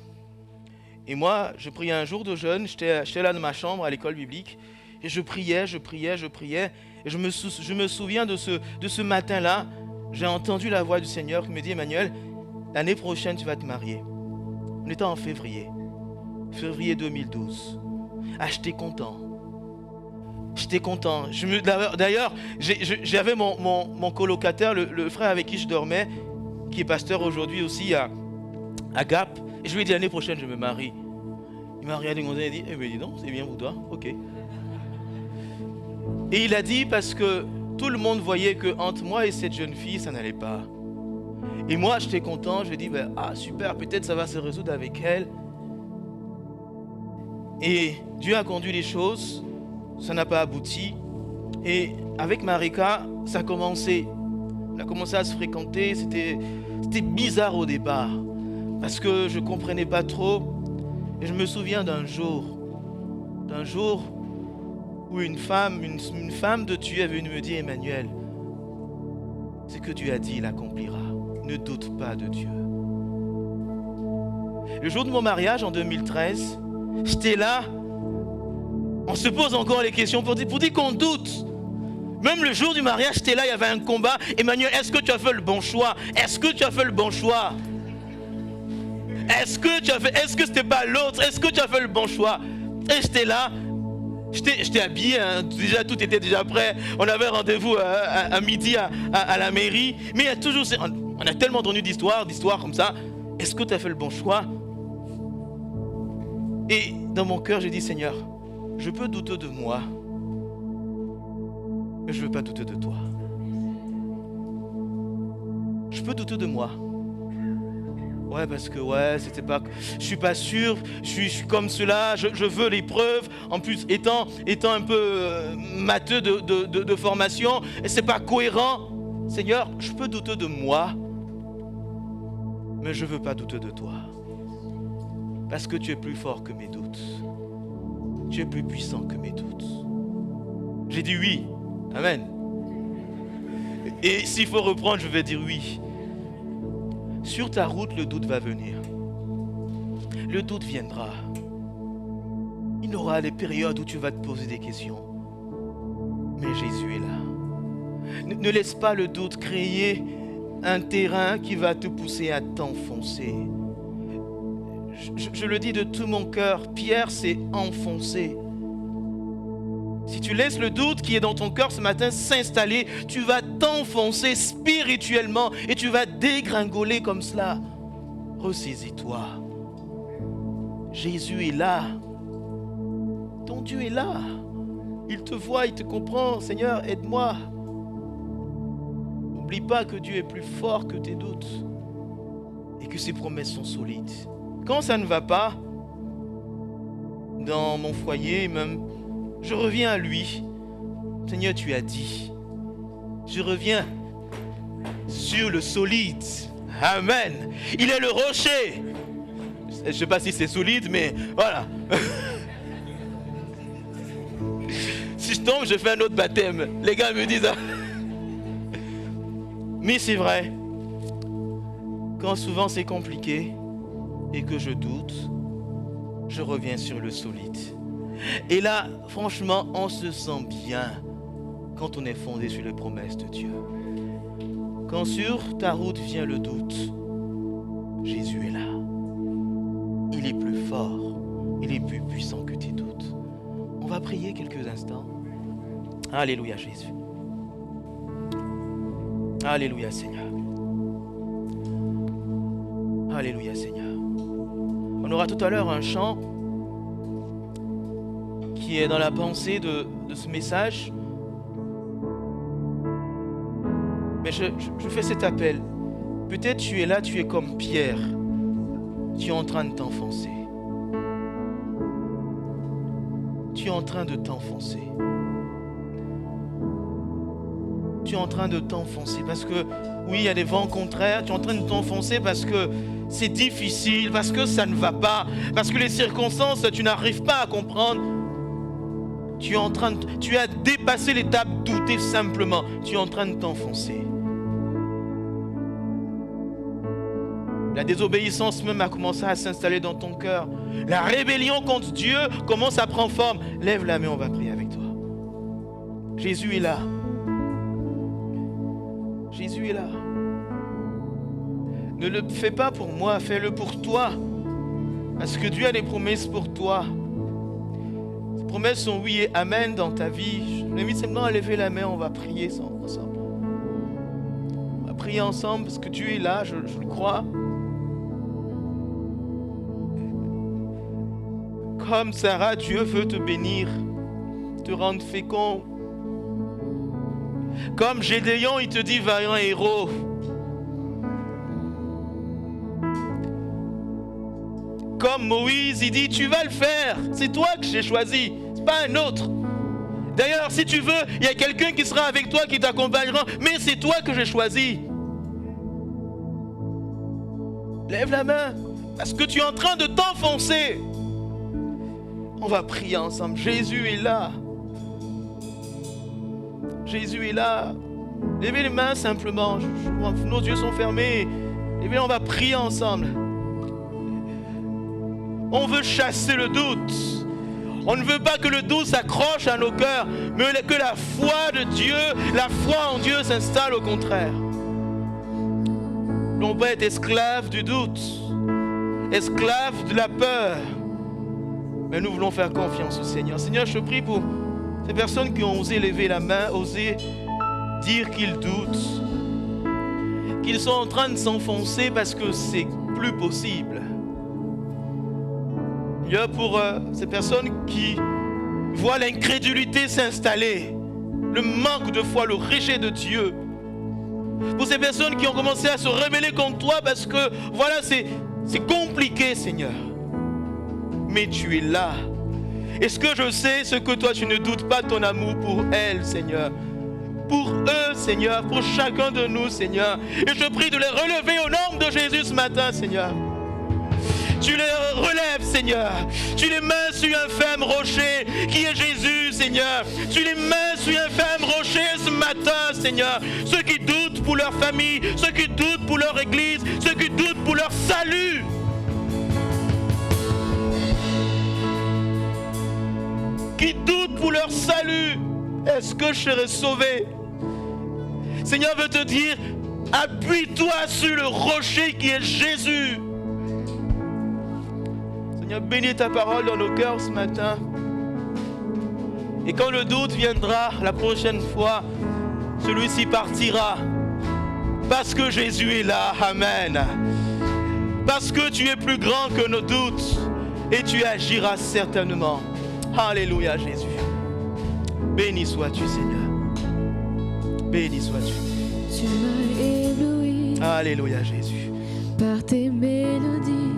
Et moi, je priais un jour de jeûne. J'étais là dans ma chambre à l'école biblique. Et je priais. Et je me souviens de ce matin-là. J'ai entendu la voix du Seigneur qui me dit, Emmanuel, l'année prochaine, tu vas te marier. On était en février 2012. Ah, j'étais content. D'ailleurs, j'avais mon colocataire, le frère avec qui je dormais, qui est pasteur aujourd'hui aussi à Gap. Et je lui ai dit, l'année prochaine, je me marie. Il m'a regardé comme ça et dit, eh bien dis donc, c'est bien pour toi, ok. Et il a dit parce que tout le monde voyait que entre moi et cette jeune fille, ça n'allait pas. Et moi, j'étais content, je dis, ben, ah super, peut-être ça va se résoudre avec elle. Et Dieu a conduit les choses, ça n'a pas abouti. Et avec Marika, ça a commencé. On a commencé à se fréquenter, c'était bizarre au départ, parce que je ne comprenais pas trop. Et je me souviens d'un jour où une femme de Dieu est venue me dire, Emmanuel, ce que Dieu a dit, il accomplira. Ne doute pas de Dieu. Le jour de mon mariage en 2013, j'étais là, on se pose encore les questions pour dire qu'on doute. Même le jour du mariage, j'étais là, il y avait un combat. Emmanuel, est-ce que tu as fait le bon choix? Est-ce que tu as fait le bon choix? Est-ce que c'était pas l'autre? Est-ce que tu as fait le bon choix? Et j'étais là, j'étais habillé, hein, déjà tout était déjà prêt. On avait rendez-vous à midi à la mairie. Mais il y a toujours, on a tellement entendu d'histoires comme ça. Est-ce que tu as fait le bon choix? Et dans mon cœur, j'ai dit, Seigneur, je peux douter de moi, mais je ne veux pas douter de toi. Je peux douter de moi. Ouais, parce que c'était pas. Je suis pas sûr. Je suis comme cela. Je veux les preuves. En plus, étant un peu matheux de formation, et c'est pas cohérent. Seigneur, je peux douter de moi, mais je veux pas douter de toi, parce que tu es plus fort que mes doutes. Tu es plus puissant que mes doutes. J'ai dit oui. Amen. Et s'il faut reprendre, je vais dire oui. Sur ta route, le doute va venir. Le doute viendra. Il y aura des périodes où tu vas te poser des questions. Mais Jésus est là. Ne laisse pas le doute créer un terrain qui va te pousser à t'enfoncer. Je le dis de tout mon cœur, Pierre s'est enfoncé. Si tu laisses le doute qui est dans ton cœur ce matin s'installer, tu vas t'enfoncer spirituellement et tu vas dégringoler comme cela. Ressaisis-toi. Jésus est là. Ton Dieu est là. Il te voit, il te comprend. Seigneur, aide-moi. N'oublie pas que Dieu est plus fort que tes doutes et que ses promesses sont solides. Quand ça ne va pas, dans mon foyer même, je reviens à lui. Seigneur, tu as dit. Je reviens sur le solide. Amen. Il est le rocher. Je ne sais pas si c'est solide, mais voilà. Si je tombe, je fais un autre baptême. Les gars me disent... Mais c'est vrai. Quand souvent c'est compliqué et que je doute, je reviens sur le solide. Et là, franchement, on se sent bien quand on est fondé sur les promesses de Dieu. Quand sur ta route vient le doute, Jésus est là. Il est plus fort, il est plus puissant que tes doutes. On va prier quelques instants. Alléluia Jésus. Alléluia Seigneur. Alléluia Seigneur. On aura tout à l'heure un chant qui est dans la pensée de ce message. Mais je fais cet appel. Peut-être tu es là, tu es comme Pierre. Tu es en train de t'enfoncer. Tu es en train de t'enfoncer. Tu es en train de t'enfoncer parce que, oui, il y a des vents contraires. Tu es en train de t'enfoncer parce que c'est difficile, parce que ça ne va pas, parce que les circonstances, tu n'arrives pas à comprendre. Tu as dépassé l'étape douter simplement. Tu es en train de t'enfoncer. La désobéissance même a commencé à s'installer dans ton cœur. La rébellion contre Dieu commence à prendre forme. Lève la main, on va prier avec toi. Jésus est là. Jésus est là. Ne le fais pas pour moi, fais-le pour toi. Parce que Dieu a des promesses pour toi. Ces promesses sont oui et amen dans ta vie. Je m'invite simplement à lever la main, on va prier ensemble. On va prier ensemble parce que Dieu est là, je le crois. Comme Sarah, Dieu veut te bénir, te rendre fécond. Comme Gédéon, il te dit vaillant héros. Comme Moïse, il dit tu vas le faire. C'est toi que j'ai choisi, c'est pas un autre. D'ailleurs, si tu veux, il y a quelqu'un qui sera avec toi, qui t'accompagnera, mais c'est toi que j'ai choisi. Lève la main, parce que tu es en train de t'enfoncer. On va prier ensemble. Jésus est là. Jésus est là. Levez les mains simplement. Nos yeux sont fermés. Levez, on va prier ensemble. On veut chasser le doute. On ne veut pas que le doute s'accroche à nos cœurs, mais que la foi de Dieu, la foi en Dieu s'installe au contraire. On va être esclave du doute, esclave de la peur. Mais nous voulons faire confiance au Seigneur. Seigneur, je te prie pour ces personnes qui ont osé lever la main, osé dire qu'ils doutent, qu'ils sont en train de s'enfoncer parce que c'est plus possible. Il y a pour ces personnes qui voient l'incrédulité s'installer, le manque de foi, le rejet de Dieu. Pour ces personnes qui ont commencé à se rebeller contre toi parce que voilà, c'est compliqué, Seigneur. Mais tu es là. Et ce que je sais, c'est que toi, tu ne doutes pas de ton amour pour elles, Seigneur. Pour eux, Seigneur, pour chacun de nous, Seigneur. Et je prie de les relever au nom de Jésus ce matin, Seigneur. Tu les relèves, Seigneur. Tu les mets sur un ferme rocher qui est Jésus, Seigneur. Tu les mets sur un ferme rocher ce matin, Seigneur. Ceux qui doutent pour leur famille, ceux qui doutent pour leur église, ceux qui doutent pour leur salut. Qui doutent pour leur salut. Est-ce que je serai sauvé? Seigneur veut te dire, appuie-toi sur le rocher qui est Jésus. Seigneur, bénis ta parole dans nos cœurs ce matin. Et quand le doute viendra la prochaine fois, celui-ci partira. Parce que Jésus est là. Amen. Parce que tu es plus grand que nos doutes. Et tu agiras certainement. Alléluia, Jésus. Béni sois-tu, Seigneur. Béni sois-tu. Tu m'as ébloui. Alléluia, Jésus. Par tes mélodies.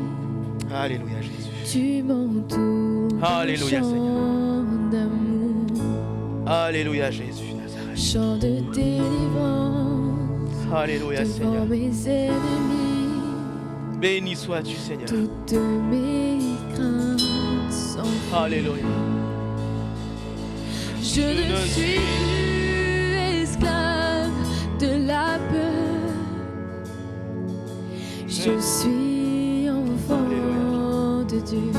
Alléluia, Jésus. Tu m'entoures. Alléluia, Seigneur. D'amour. Alléluia, Jésus, Nazareth. Chant de délivrance. Alléluia, Seigneur. Devant mes ennemis. Béni sois-tu, Seigneur. Toutes mes craintes s'enfuient. Alléluia. Je ne suis plus esclave de la peur. Je suis enfant de Dieu.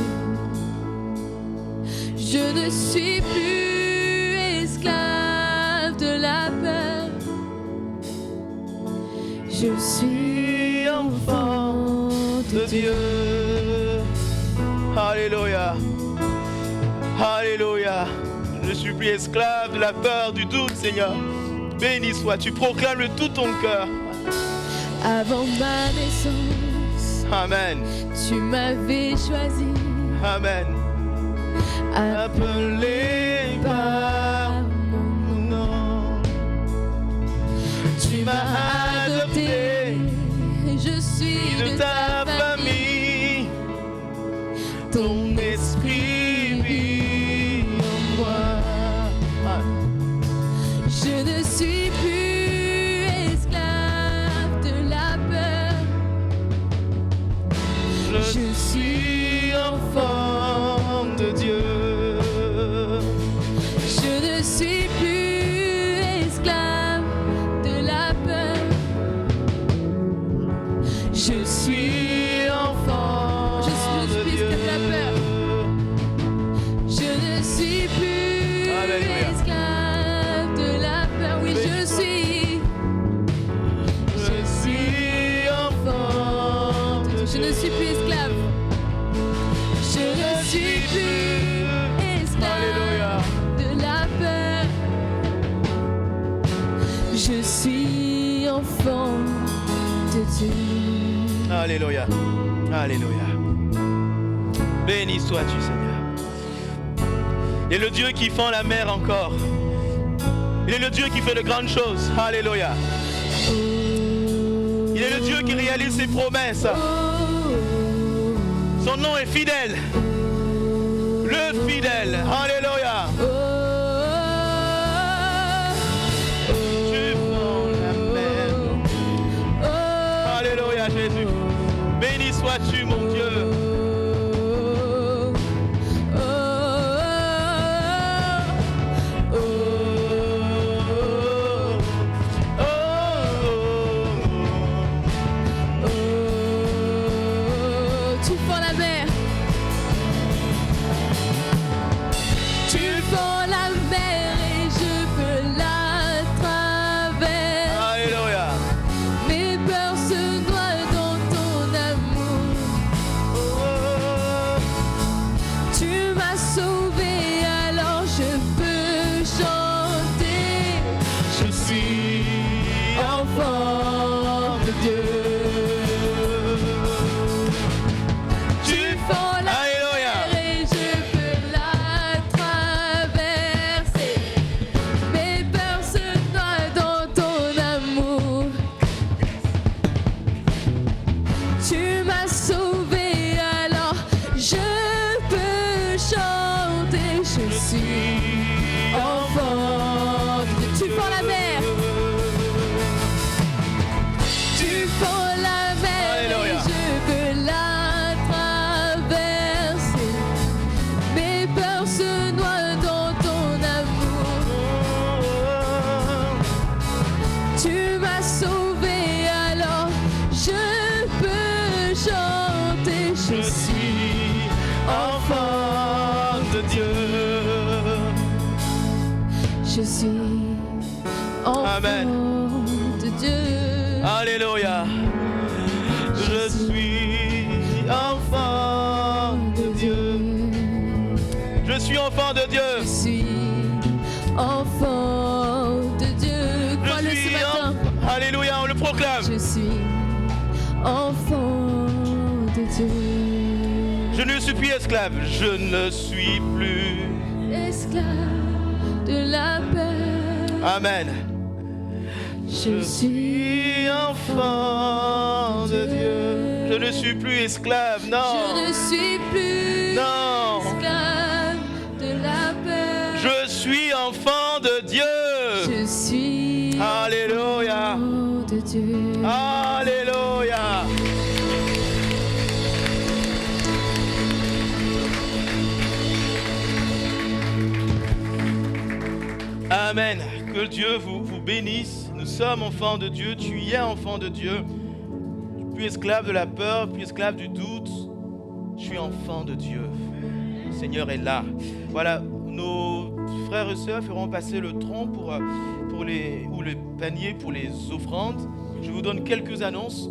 Je ne suis plus esclave de la peur. Je suis enfant de Dieu. Alléluia. Alléluia. Je ne suis plus esclave de la peur, du doute, Seigneur. Béni sois-tu. Proclame de tout ton cœur. Avant ma naissance, Amen. tu m'avais choisi. Amen. Appelé par mon nom. Tu m'as adopté. Je suis De ta famille. Ton esprit vit en moi. Je ne suis plus esclave de la peur. Je suis enfant de Dieu. Je ne suis plus esclave de la peur. Je suis enfant de Dieu. De la peur. Je ne suis plus Alléluia. esclave de la peur. Oui, je suis enfant de Dieu. Je ne suis plus esclave. Je ne suis plus esclave Alléluia. de la peur. Je suis enfant de Dieu. Alléluia. Alléluia. Béni sois-tu, Seigneur. Il est le Dieu qui fend la mer encore. Il est le Dieu qui fait de grandes choses. Alléluia. Il est le Dieu qui réalise ses promesses. Son nom est fidèle. Le fidèle. Alléluia. Tu fends la mer. Alléluia Jésus. Béni sois-tu mon Dieu. Amen. De Dieu. Alléluia. Je suis enfant de Dieu. Je suis enfant de Dieu. Je suis enfant de Dieu. Crois-le ce matin. Alléluia, on le proclame. Je suis enfant de Dieu. Je ne suis plus esclave. Je ne suis plus esclave de la paix. Amen. Je suis enfant de Dieu. Je ne suis plus esclave, non. Je ne suis plus non. esclave de la paix. Je suis enfant de Dieu. Je suis Alléluia. enfant de Dieu. Alléluia. Amen. Que Dieu vous bénisse. Nous sommes enfants de Dieu. Tu es enfant de Dieu. Plus esclave de la peur, plus esclave du doute. Je suis enfant de Dieu. Le Seigneur est là. Voilà, nos frères et sœurs feront passer le tronc ou le panier pour les offrandes. Je vous donne quelques annonces.